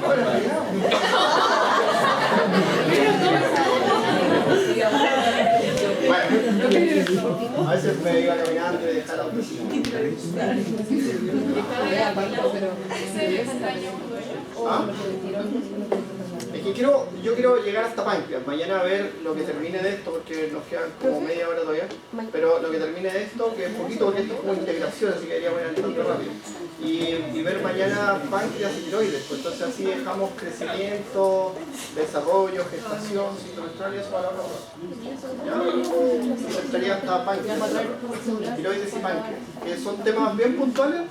A: Ahora, bueno, a veces me iba caminando y dejaba la oficina. ¿Ah? Es que yo quiero llegar hasta Páncreas, mañana a ver lo que termine de esto, porque nos quedan como media hora todavía, pero lo que termine de esto, que es poquito, porque esto es como integración, así que deberíamos ir entrando rápido, y ver mañana Páncreas y tiroides, pues entonces así dejamos crecimiento, desarrollo, gestación, citomenstrual y eso a la otra. ¿Ya? Estaría hasta Páncreas, tiroides y Páncreas, que son temas bien puntuales,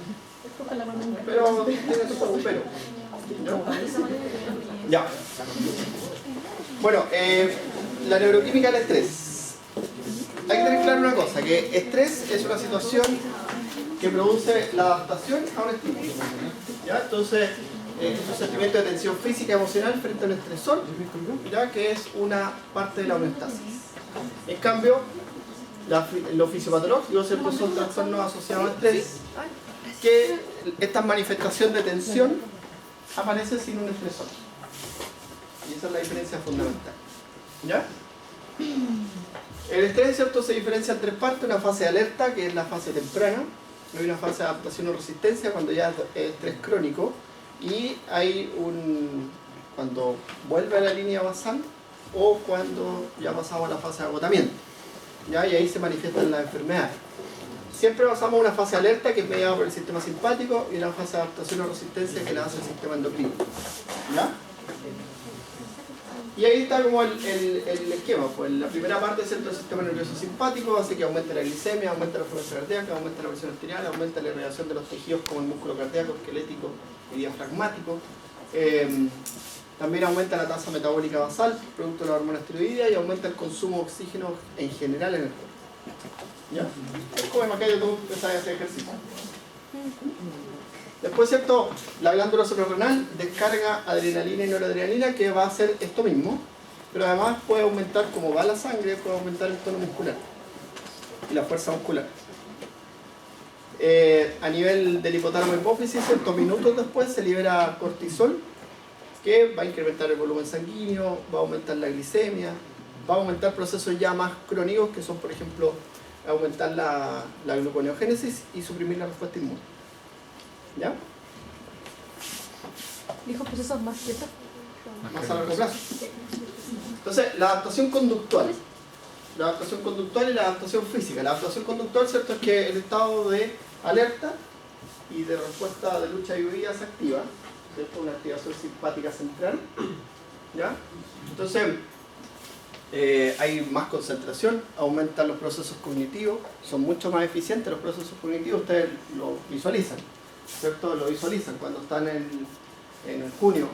A: pero tienen su pero. Ya. Bueno, la neuroquímica del estrés. Hay que tener claro una cosa, que estrés es una situación que produce la adaptación a un estímulo. ¿Ya? Entonces, es un sentimiento de tensión física y emocional frente a un estresor, ya que es una parte de la homeostasis. En cambio, los fisiopatológicos, ¿cierto?, son trastornos asociados al estrés, que esta manifestación de tensión aparece sin un estresor. Y esa es la diferencia fundamental. ¿Ya? El estrés, ¿cierto?, se diferencia en tres partes: una fase de alerta, que es la fase temprana, hay una fase de adaptación o resistencia cuando ya es estrés crónico, y hay cuando vuelve a la línea basal o cuando ya pasamos a la fase de agotamiento. ¿Ya? Y ahí se manifiestan las enfermedades. Siempre pasamos a una fase de alerta, que es mediada por el sistema simpático, y una fase de adaptación o resistencia que la hace el sistema endocrino. ¿Ya? Y ahí está como el esquema. Pues la primera parte es el sistema nervioso simpático, hace que aumente la glicemia, aumenta la frecuencia cardíaca, aumenta la presión arterial, aumenta la irrigación de los tejidos como el músculo cardíaco, esquelético y diafragmático. También aumenta la tasa metabólica basal, producto de la hormona esteroidea, y aumenta el consumo de oxígeno en general en el cuerpo. ¿Ya? Es como Macayo, tú empezás a hacer ejercicio. Después, ¿cierto?, la glándula suprarrenal descarga adrenalina y noradrenalina, que va a hacer esto mismo, pero además puede aumentar, como va la sangre, puede aumentar el tono muscular y la fuerza muscular. A nivel del hipotálamo hipófisis, ciertos minutos después se libera cortisol, que va a incrementar el volumen sanguíneo, va a aumentar la glicemia, va a aumentar procesos ya más crónicos, que son, por ejemplo, aumentar la gluconeogénesis y suprimir la respuesta inmune. ¿Ya?
E: Dijo procesos más quietos.
A: Más a largo plazo. Entonces, la adaptación conductual. La adaptación conductual y la adaptación física. La adaptación conductual, ¿cierto?, es que el estado de alerta y de respuesta de lucha y huida se activa, ¿cierto?, una activación simpática central. ¿Ya? Entonces, hay más concentración, aumentan los procesos cognitivos, son mucho más eficientes los procesos cognitivos, ustedes lo visualizan, ¿cierto? Lo visualizan cuando están en junio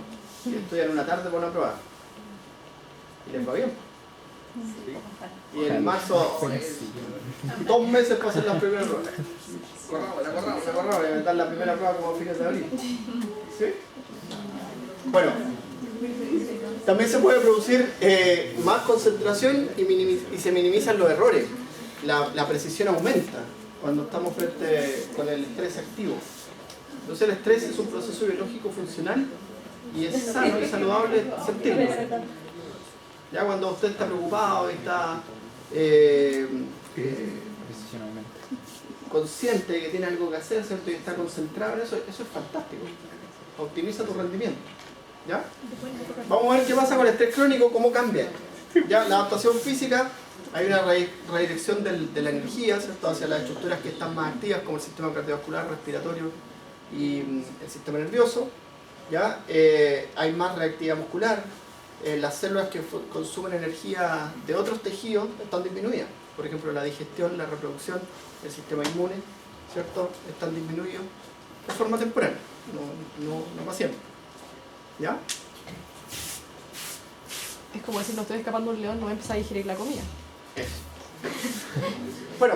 A: y estudian una tarde para una prueba. Y les va bien. Y en marzo, 2 meses para hacer las primeras pruebas. Corramos, y meter la primera prueba como a fines de abril. ¿Sí? Bueno. También se puede producir más concentración y se minimizan los errores. La precisión aumenta cuando estamos frente con el estrés activo. Entonces el estrés es un proceso biológico funcional y es sano y saludable sentirlo. Ya cuando usted está preocupado y está consciente de que tiene algo que hacer, ¿cierto?, y está concentrado en eso, eso es fantástico. Optimiza tu rendimiento. ¿Ya? Vamos a ver qué pasa con el estrés crónico, cómo cambia. ¿Ya? La adaptación física, hay una redirección de la energía, ¿cierto?, hacia las estructuras que están más activas, como el sistema cardiovascular, respiratorio y el sistema nervioso. ¿Ya? Hay más reactividad muscular. Las células que consumen energía de otros tejidos están disminuidas. Por ejemplo, la digestión, la reproducción, el sistema inmune, ¿cierto?, están disminuidos de forma temporal, no para siempre. ¿Ya?
E: Es como decir, no estoy escapando un león, no voy a empezar a digerir la comida.
A: Eso. Bueno,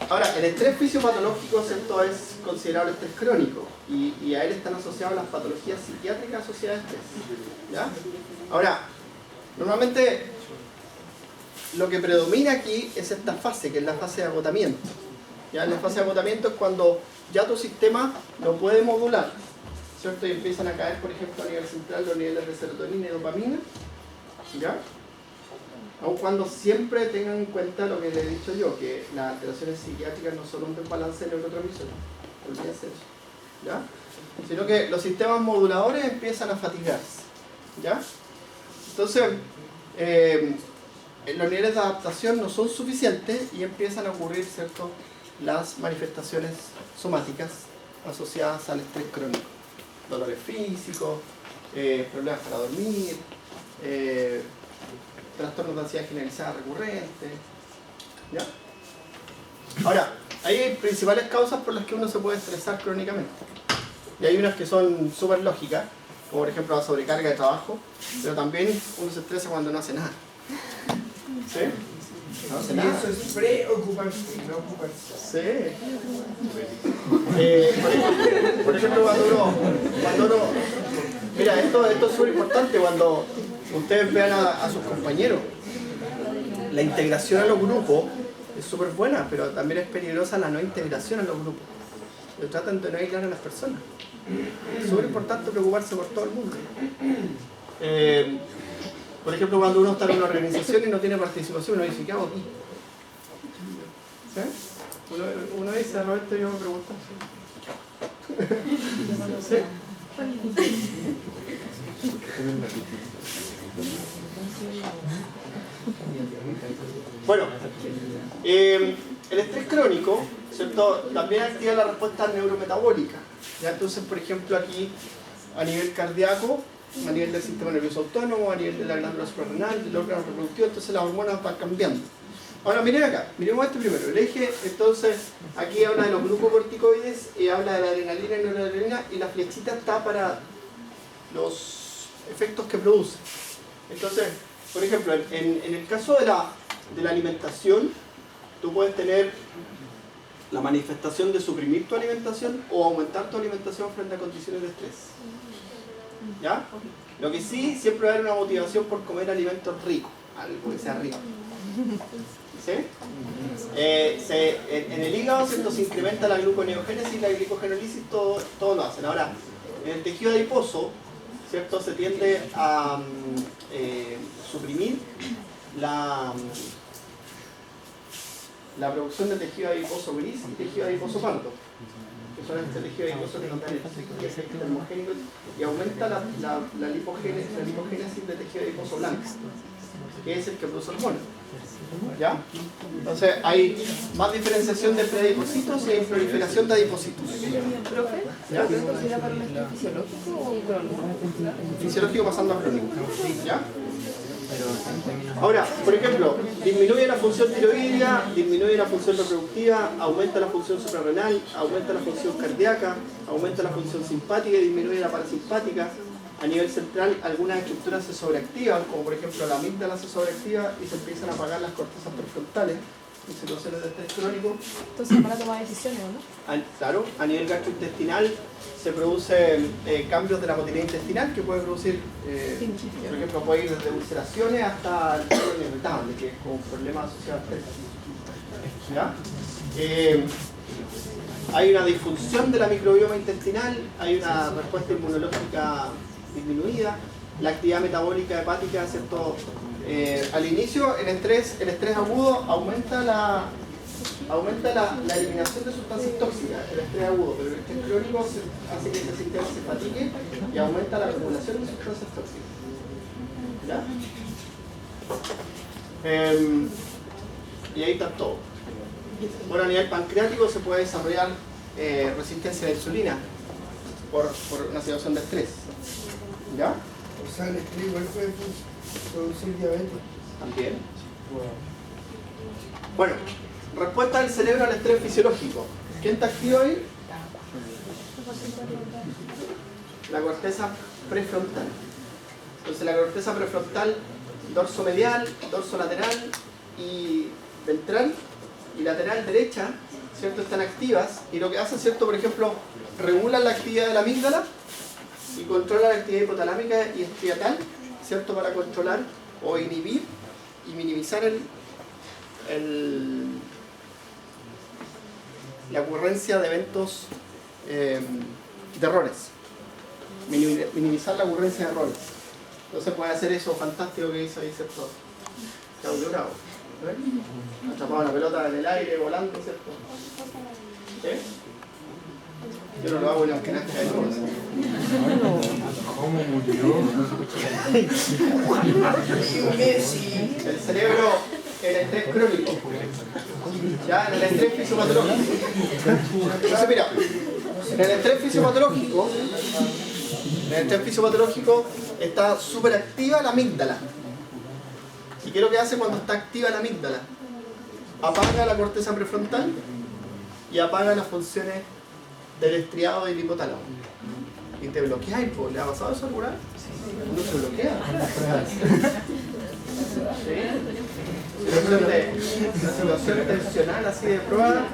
A: ahora, el estrés fisiopatológico, ¿cierto?, es considerado el estrés crónico y a él están asociadas las patologías psiquiátricas asociadas a estrés. ¿Ya? Ahora, normalmente lo que predomina aquí es esta fase, que es la fase de agotamiento. ¿Ya? La fase de agotamiento es cuando ya tu sistema no puede modular, ¿cierto? Y empiezan a caer, por ejemplo, a nivel central los niveles de serotonina y dopamina, ¿ya? Aun cuando siempre tengan en cuenta lo que les he dicho yo, que las alteraciones psiquiátricas no son un desbalance de neurotransmisores, olvídense eso, ¿ya? Sino que los sistemas moduladores empiezan a fatigarse, ¿ya? Entonces, los niveles de adaptación no son suficientes y empiezan a ocurrir, ¿cierto?, las manifestaciones somáticas asociadas al estrés crónico. Dolores físicos, problemas para dormir, trastornos de ansiedad generalizada recurrentes, ¿ya? Ahora, hay principales causas por las que uno se puede estresar crónicamente. Y hay unas que son súper lógicas, como por ejemplo la sobrecarga de trabajo, pero también uno se estresa cuando no hace nada. ¿Sí? No hace
D: Y
A: nada.
D: eso es preocuparse, no ocuparse.
A: Sí. Por ejemplo, cuando uno... Mira, esto es súper importante cuando ustedes vean a sus compañeros. La integración a los grupos es súper buena, pero también es peligrosa la no integración a los grupos. Tratan de no aislar a las personas. Es súper importante preocuparse por todo el mundo. Por ejemplo, cuando uno está en una organización y no tiene participación, uno dice, ¿qué hago aquí? ¿Sí? Uno dice, Roberto, yo me pregunto. ¿Sí? Bueno, el estrés crónico, ¿cierto?, también activa la respuesta neurometabólica. ¿Ya? Entonces, por ejemplo, aquí a nivel cardíaco, a nivel del sistema nervioso autónomo, a nivel de la glándula suprarrenal, del órgano reproductivo, entonces las hormonas van cambiando. Ahora miren acá, miremos este primero, el eje, entonces aquí habla de los glucocorticoides y habla de la adrenalina y noradrenalina, y la flechita está para los efectos que produce. Entonces, por ejemplo, en el caso de la alimentación, tú puedes tener la manifestación de suprimir tu alimentación o aumentar tu alimentación frente a condiciones de estrés. ¿Ya? Lo que sí, siempre va a haber una motivación por comer alimentos ricos, algo que sea rico. ¿Sí? En el hígado, ¿cierto?, se incrementa la gluconeogénesis y la glicogenólisis, todo lo hacen. Ahora, en el tejido adiposo, ¿cierto?, se tiende a suprimir la producción de tejido adiposo gris y tejido adiposo pardo, que son este tejido adiposo que es termogénico, y aumenta la lipogénesis de tejido adiposo blanco, que es el que produce hormonas. ¿Ya? Entonces hay más diferenciación de preadipocitos y hay proliferación de adipocitos. ¿Ya?
E: ¿Pero esto sería para un estrés fisiológico o crónico?
A: Fisiológico pasando a crónico. ¿Ya? Ahora, por ejemplo, disminuye la función tiroidea, disminuye la función reproductiva, aumenta la función suprarrenal, aumenta la función cardíaca, aumenta la función simpática y disminuye la parasimpática. A nivel central, algunas estructuras se sobreactivan, como por ejemplo la amígdala se sobreactiva y se empiezan a apagar las cortezas prefrontales en situaciones de estrés crónico.
B: Entonces van a tomar decisiones, ¿no?
A: Claro, a nivel gastrointestinal se producen cambios de la motilidad intestinal que puede producir, por ejemplo, puede ir desde ulceraciones hasta el colon irritable, que es como un problema asociado al estrés. ¿Ya? Hay una disfunción de la microbioma intestinal, hay una respuesta inmunológica disminuida, la actividad metabólica hepática, ¿cierto? Al inicio, el estrés agudo aumenta la eliminación de sustancias tóxicas, el estrés agudo, pero el estrés crónico hace que ese sistema se fatigue y aumenta la acumulación de sustancias tóxicas. ¿Ya? Y ahí está todo. Bueno, a nivel pancreático se puede desarrollar resistencia a la insulina por una situación de estrés. ¿Ya?
D: O sea, el estrés igual puede producir diabetes.
A: También. Bueno, respuesta del cerebro al estrés fisiológico. ¿Quién está activo ahí? La corteza prefrontal. Entonces la corteza prefrontal, dorso medial, dorso lateral y ventral y lateral derecha, ¿cierto?, están activas, y lo que hacen, ¿cierto?, por ejemplo, regulan la actividad de la amígdala y controlan la actividad hipotalámica y estriatal, ¿cierto?, para controlar o inhibir y minimizar la ocurrencia de eventos de errores. Minimizar la ocurrencia de errores. Entonces puede hacer eso fantástico que hizo ahí, ¿cierto? Claudio Bravo. ¿Ves? Atrapaba una pelota en el aire volando, ¿cierto? ¿Sí? Yo no lo hago ni aunque nazca de nuevo.
D: ¿Cómo murió?
A: El cerebro, el estrés crónico. Ya, en el estrés fisiopatológico. Entonces, mira, en el estrés fisiopatológico está súper activa la amígdala. ¿Y qué es lo que hace cuando está activa la amígdala? Apaga la corteza prefrontal y apaga las funciones del estriado y el hipotálamo. Y te bloquea, ¿y le ha pasado eso alguna vez? No se bloquea. Una situación tensional así de prueba.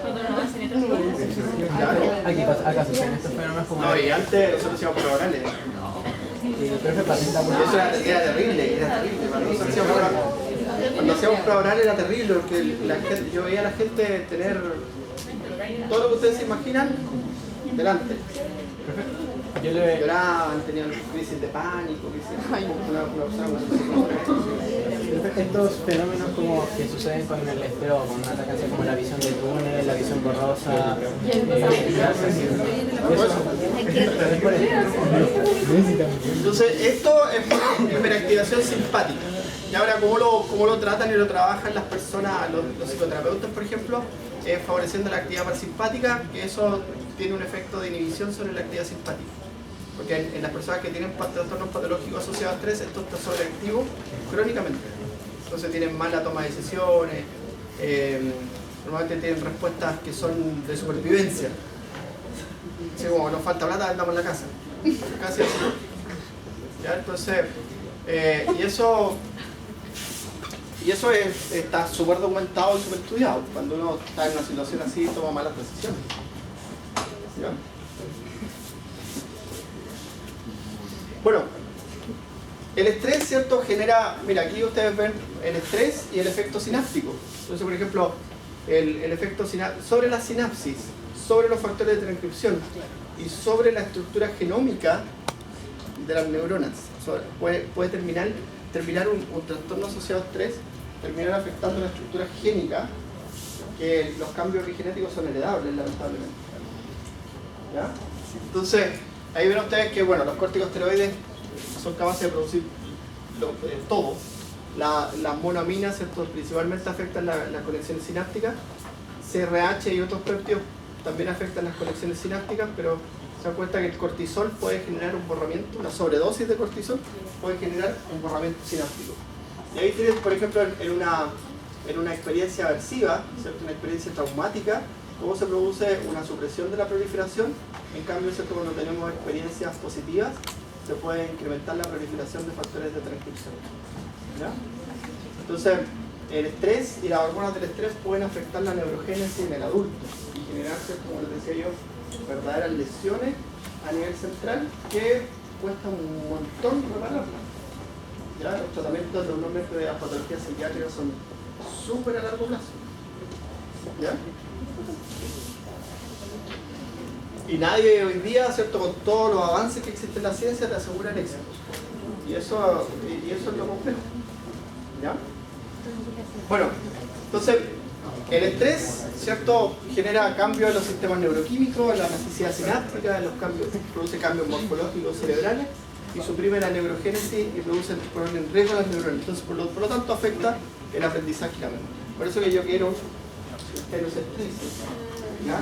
C: Acá suceden estos fenómenos como...
A: No, y antes nosotros hacíamos pruebas orales.
C: Y el profe patenta por
A: Eso era terrible, Cuando hacíamos pruebas orales era terrible porque yo veía a la gente tener todo lo que ustedes se imaginan delante. Lloraban, tenían crisis de pánico,
C: estos fenómenos como que suceden con el estrés, con una ataque como la visión de túnel, la visión borrosa,
A: entonces esto es por hiperactivación simpática. Y ahora cómo lo tratan y lo trabajan las personas, los psicoterapeutas por ejemplo, favoreciendo la actividad parasimpática, que eso tiene un efecto de inhibición sobre la actividad simpática. Porque en las personas que tienen trastornos patológicos asociados a estrés, esto está sobreactivo crónicamente. Entonces tienen mala toma de decisiones, normalmente tienen respuestas que son de supervivencia. Así como nos falta plata, andamos en la casa. Casi así. ¿Ya? Entonces, y eso está súper documentado y súper estudiado. Cuando uno está en una situación así, toma malas decisiones. ¿Ya? Bueno, el estrés, ¿cierto? Genera, mira, aquí ustedes ven el estrés y el efecto sináptico. Entonces, por ejemplo, el efecto sobre la sinapsis, sobre los factores de transcripción y sobre la estructura genómica de las neuronas. Puede terminar un trastorno asociado a estrés, terminar afectando la estructura génica, que los cambios epigenéticos son heredables, lamentablemente. ¿Ya? Entonces, ahí ven ustedes que bueno, los corticosteroides son capaces de producir todo. Las monoaminas, ¿cierto? Principalmente afectan las conexiones sinápticas. CRH y otros péptidos también afectan las conexiones sinápticas, pero se dan cuenta que el cortisol puede generar un borramiento, una sobredosis de cortisol puede generar un borramiento sináptico. Y ahí tienen, por ejemplo, en una experiencia aversiva, ¿cierto? Una experiencia traumática, cómo se produce una supresión de la proliferación. En cambio, ¿cierto? Cuando tenemos experiencias positivas, se puede incrementar la proliferación de factores de transcripción. ¿Ya? Entonces, el estrés y las hormonas del estrés pueden afectar la neurogénesis en el adulto y generarse, como les decía yo, verdaderas lesiones a nivel central que cuesta un montón repararlas. ¿Ya? Los tratamientos normalmente de las patologías psiquiátricas son súper a largo plazo. ¿Ya? Y nadie hoy día, ¿cierto? Con todos los avances que existen en la ciencia, te asegura el éxito. Y eso es lo complejo. ¿Ya? Bueno, entonces, el estrés, ¿cierto? Genera cambios en los sistemas neuroquímicos, en la plasticidad sináptica, produce cambios morfológicos cerebrales y suprime la neurogénesis y pone en riesgo las neuronas. Entonces, por lo tanto, afecta el aprendizaje y la memoria. Por eso que yo quiero que no se estresen. ¿Ya?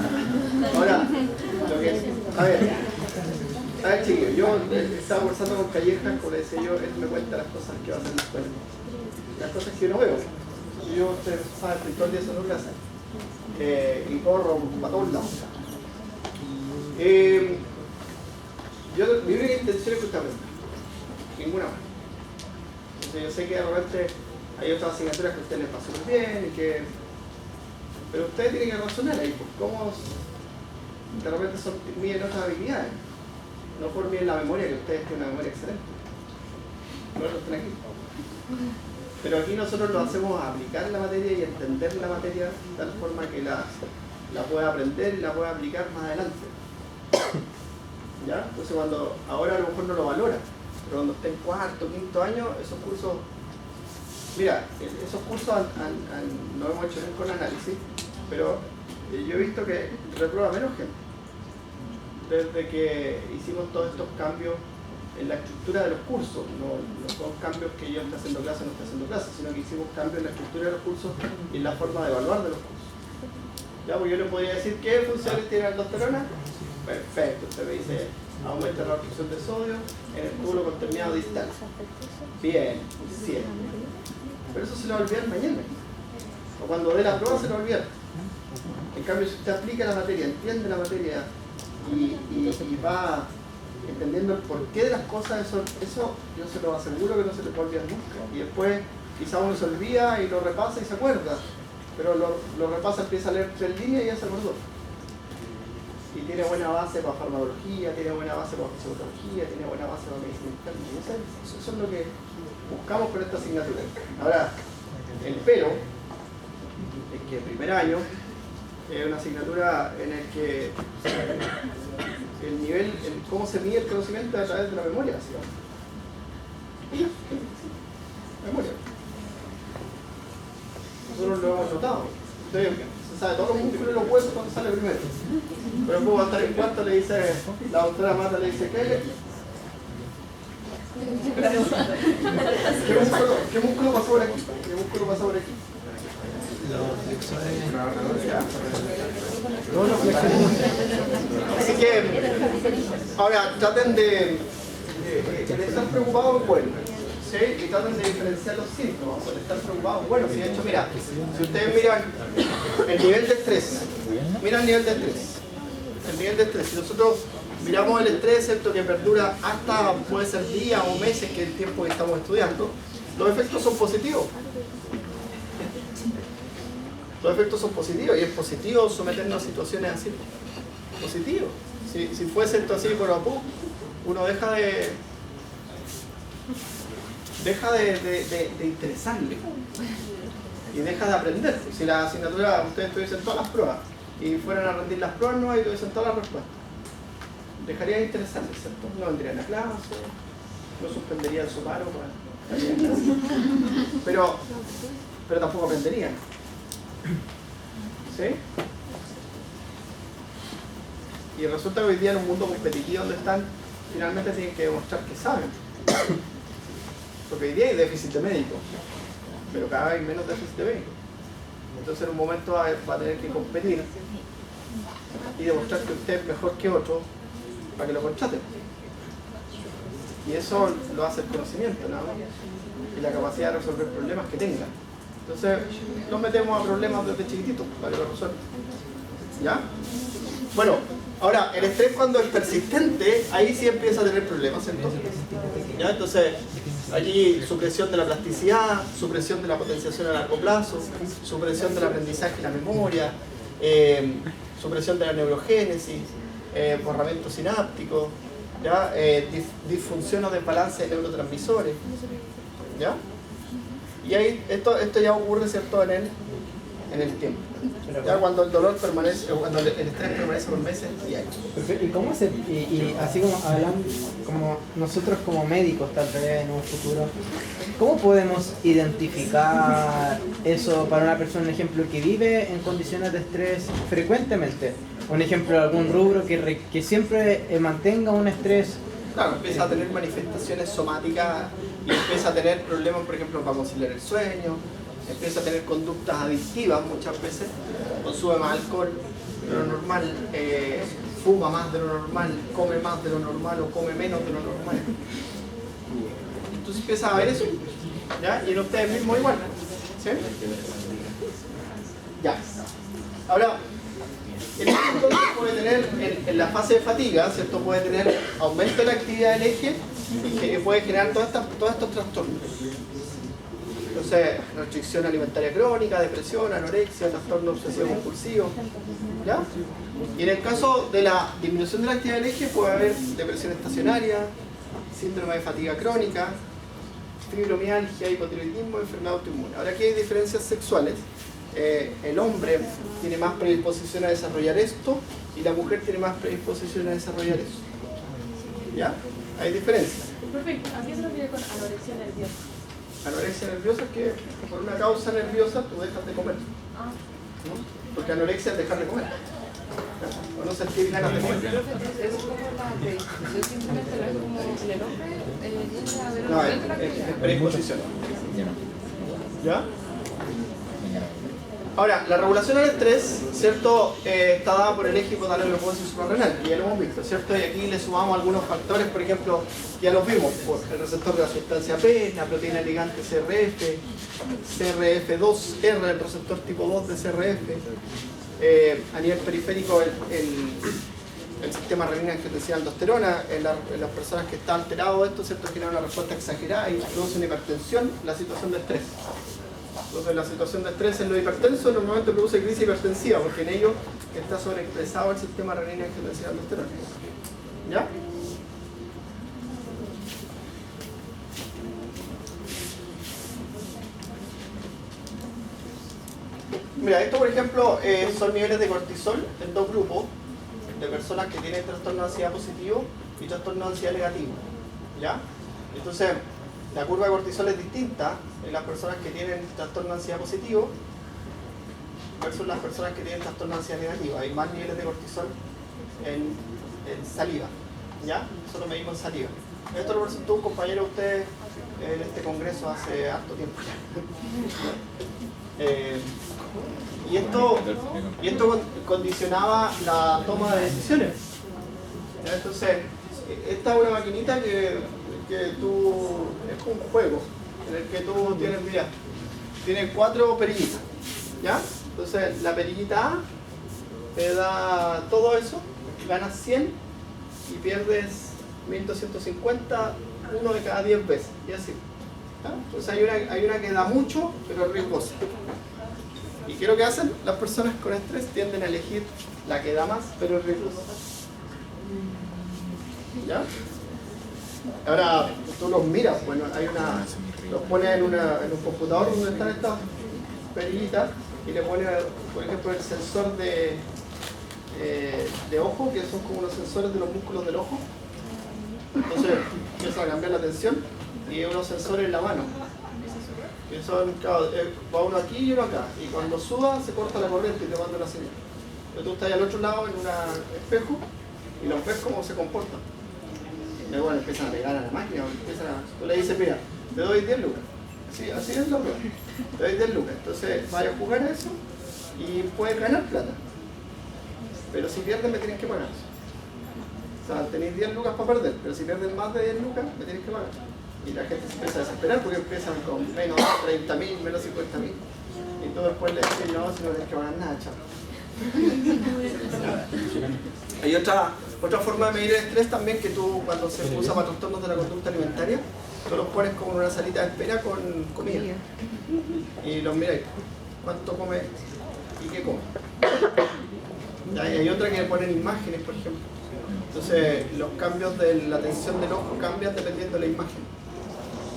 A: Ahora, a ver chiquillos, yo estaba conversando con Callejas, como le decía yo, él me cuenta las cosas que va a hacer en la escuela. Las cosas que yo no veo. Yo, usted sabe, estoy todo el día solo en clase. Y corro para todos lados. Mi única intención es que usted aprenda. Ninguna más. Entonces, yo sé que de repente hay otras asignaturas que a usted les pasó muy bien y que... Pero ustedes tienen que razonar ahí, pues, cómo de repente miden otras habilidades. No por mí en la memoria, que ustedes tienen una memoria excelente. No lo están aquí. pero aquí nosotros lo hacemos aplicar la materia y entender la materia de tal forma que la pueda aprender y la pueda aplicar más adelante. ¿Ya? Entonces ahora a lo mejor no lo valora, pero cuando esté en cuarto, quinto año, esos cursos, mira, esos cursos no hemos hecho con análisis, pero yo he visto que reprueba menos gente. Desde que hicimos todos estos cambios en la estructura de los cursos, no son cambios que yo esté haciendo clase o no esté haciendo clase, sino que hicimos cambios en la estructura de los cursos y en la forma de evaluar de los cursos. ¿Ya? Pues yo le podría decir qué funciones tiene la aldosterona. Perfecto, usted me dice aumenta la absorción de sodio en el túbulo conterminado distal. Bien, 100. Pero eso se lo va a olvidar mañana. O cuando dé la prueba se lo va a olvidar. En cambio, si usted aplica la materia, entiende la materia y va entendiendo el porqué de las cosas, eso yo se lo aseguro que no se le puede olvidar nunca. Y después quizá uno se olvida y lo repasa y se acuerda. Pero lo repasa, empieza a leer 3 líneas y ya se acordó. Y tiene buena base para farmacología, tiene buena base para fisiología, tiene buena base para medicina interna. Eso es lo que buscamos con esta asignatura. Ahora, el pero es que el primer año es una asignatura en el que el nivel, cómo se mide el conocimiento a través de la memoria, ¿sí? Memoria. Nosotros lo hemos notado. Entonces, se sabe todos los músculos de los huesos cuando sale primero. Pero después va a estar en cuarto, le dice, la doctora Mata le dice, ¿qué músculo pasó por aquí? ¿Qué músculo pasó por aquí? Así que, ahora traten de estar preocupados, bueno, ¿sí? Y traten de diferenciar los síntomas, de estar preocupados. Bueno, si de hecho, mira, si ustedes miran el nivel de estrés, mira el nivel de estrés. El nivel de estrés, si nosotros miramos el estrés, ¿cierto? Que perdura hasta, puede ser días o meses, que es el tiempo que estamos estudiando, los efectos son positivos. Los efectos son positivos y es positivo someternos a situaciones así. Positivo. Si fuese esto así por apú, uno deja de interesarle y deja de aprender. Si la asignatura, ustedes tuviesen todas las pruebas y fueran a rendir las pruebas nuevas y tuviesen todas las respuestas, dejaría de interesarles, ¿cierto? No vendrían a clase, no suspenderían su paro pero tampoco aprenderían. ¿Sí? Y resulta que hoy día en un mundo competitivo donde están, finalmente tienen que demostrar que saben. Porque hoy día hay déficit de médicos, pero cada vez hay menos déficit de médicos. Entonces en un momento va a tener que competir y demostrar que usted es mejor que otro para que lo contraten. Y eso lo hace el conocimiento, nada más, y la capacidad de resolver problemas que tenga. Entonces nos metemos a problemas desde chiquititos para que lo resuelvan. ¿Ya? Bueno, ahora el estrés cuando es persistente, ahí sí empieza a tener problemas, ¿cierto? ¿Ya? Entonces allí supresión de la plasticidad, supresión de la potenciación a largo plazo, supresión del aprendizaje y la memoria, supresión de la neurogénesis, borramiento sináptico, ¿ya? Disfunción o desbalance de neurotransmisores, ¿ya? Y ahí esto ya ocurre, ¿cierto?, en el tiempo. Ya cuando el dolor permanece, cuando el estrés permanece por meses y años.
C: ¿Y cómo y así como hablando, como nosotros como médicos tal vez en un futuro, cómo podemos identificar eso para una persona, un ejemplo, que vive en condiciones de estrés frecuentemente? Un ejemplo de algún rubro que siempre mantenga un estrés.
A: Claro, empieza a tener manifestaciones somáticas y empieza a tener problemas, por ejemplo, para conciliar el sueño, empieza a tener conductas adictivas muchas veces, consume más alcohol de lo normal, fuma más de lo normal, come más de lo normal o come menos de lo normal. Entonces empieza a ver eso, ¿ya? Y en ustedes mismos igual, ¿sí? Ya. Ahora, el eje entonces puede tener, en la fase de fatiga, ¿cierto? Puede tener aumento de la actividad del eje que puede generar todos estos trastornos. Entonces, restricción alimentaria crónica, depresión, anorexia, trastorno obsesivo compulsivo, ¿ya? Y en el caso de la disminución de la actividad del eje puede haber depresión estacionaria, síndrome de fatiga crónica, fibromialgia, hipotiroidismo, enfermedad autoinmune. Ahora aquí hay diferencias sexuales. El hombre tiene más predisposición a desarrollar esto y la mujer tiene más predisposición a desarrollar esto. ¿Ya? Hay diferencias.
B: Perfecto. ¿A qué se refiere con anorexia nerviosa?
A: Anorexia nerviosa es que por una causa nerviosa tú dejas de comer.
B: Ah.
A: ¿No? Porque anorexia es dejar de comer. O no sentir ganas de comer.
E: Eso es como la predisposición, simplemente no es como en el hombre, tiende a haber un
A: No,
E: aumento de la
A: es
E: actividad.
A: predisposición. ¿Ya? Ahora, la regulación al estrés, ¿cierto? Está dada por el eje hipotálamo hipófisis suprarrenal, y ya lo hemos visto, ¿cierto? Y aquí le sumamos algunos factores, por ejemplo, ya los vimos, por el receptor de la sustancia P, la proteína ligante CRF, CRF2R, el receptor tipo 2 de CRF, a nivel periférico el sistema renina-angiotensina-aldosterona, en las personas que están alterados esto, ¿cierto? Genera una respuesta exagerada y produce una hipertensión, la situación de estrés. Entonces la situación de estrés en lo hipertenso normalmente produce crisis hipertensiva porque en ello está sobreexpresado el sistema renina-angiotensina-aldosterona. ¿Ya? Mira, esto por ejemplo son niveles de cortisol en dos grupos de personas que tienen trastorno de ansiedad positivo y trastorno de ansiedad negativo. ¿Ya? Entonces, la curva de cortisol es distinta en las personas que tienen trastorno de ansiedad positivo versus las personas que tienen trastorno de ansiedad negativo. Hay más niveles de cortisol en saliva. ¿Ya? Eso lo medimos en saliva. Esto lo presentó un compañero de ustedes en este congreso hace harto tiempo. Y esto condicionaba la toma de decisiones. ¿Ya? Entonces, esta es una maquinita que tú, es un juego en el que tú tienes, mira, tiene 4 perillitas, ¿ya? Entonces la perillita A te da todo eso, ganas 100 y pierdes 1250 1 de cada 10 veces, y así, ¿ya? Entonces hay una que da mucho pero es riesgosa. ¿Y qué es lo que hacen? Las personas con estrés tienden a elegir la que da más pero es riesgosa. ¿Ya? Ahora tú los miras, bueno, los pones en un computador donde están estas perillitas y le pones, por ejemplo, el sensor de ojo, que son como unos sensores de los músculos del ojo. Entonces empieza a cambiar la tensión y unos sensores en la mano. Que son, claro, va uno aquí y uno acá. Y cuando suda se corta la corriente y te manda una señal. Pero tú estás al otro lado en un espejo y los ves cómo se comportan. Y bueno, empiezan a pegar a la máquina, tú le dices, mira, te doy 10 lucas. Sí, así es la prueba. Te doy 10 lucas. Entonces vaya a jugar a eso y puedes ganar plata. Pero si pierdes me tienes que pagar. O sea, tenéis 10 lucas para perder, pero si pierdes más de 10 lucas me tienes que pagar. Y la gente se empieza a desesperar porque empiezan con menos 30.000, menos 50.000. Y tú después le dices, no, si no tienes que pagar nada, chao. Hay otra forma de medir el estrés también, que tú cuando se usa para trastornos de la conducta alimentaria, tú los pones como en una salita de espera con comida y los miráis, cuánto come y qué come. Y hay otra que ponen imágenes, por ejemplo. Entonces los cambios de la tensión del ojo cambian dependiendo de la imagen.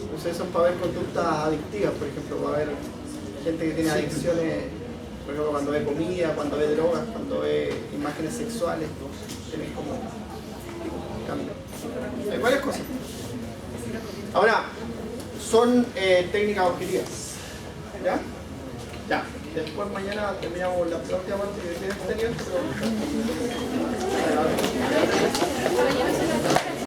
A: Entonces eso es para ver conductas adictivas, por ejemplo, para ver gente que tiene adicciones, por ejemplo, cuando ve comida, cuando ve drogas, cuando ve imágenes sexuales, tienen como cambios. Hay varias cosas. Ahora, son técnicas objetivas. ¿Ya? Ya. Después mañana terminamos la próxima parte que tiene tenido, pero...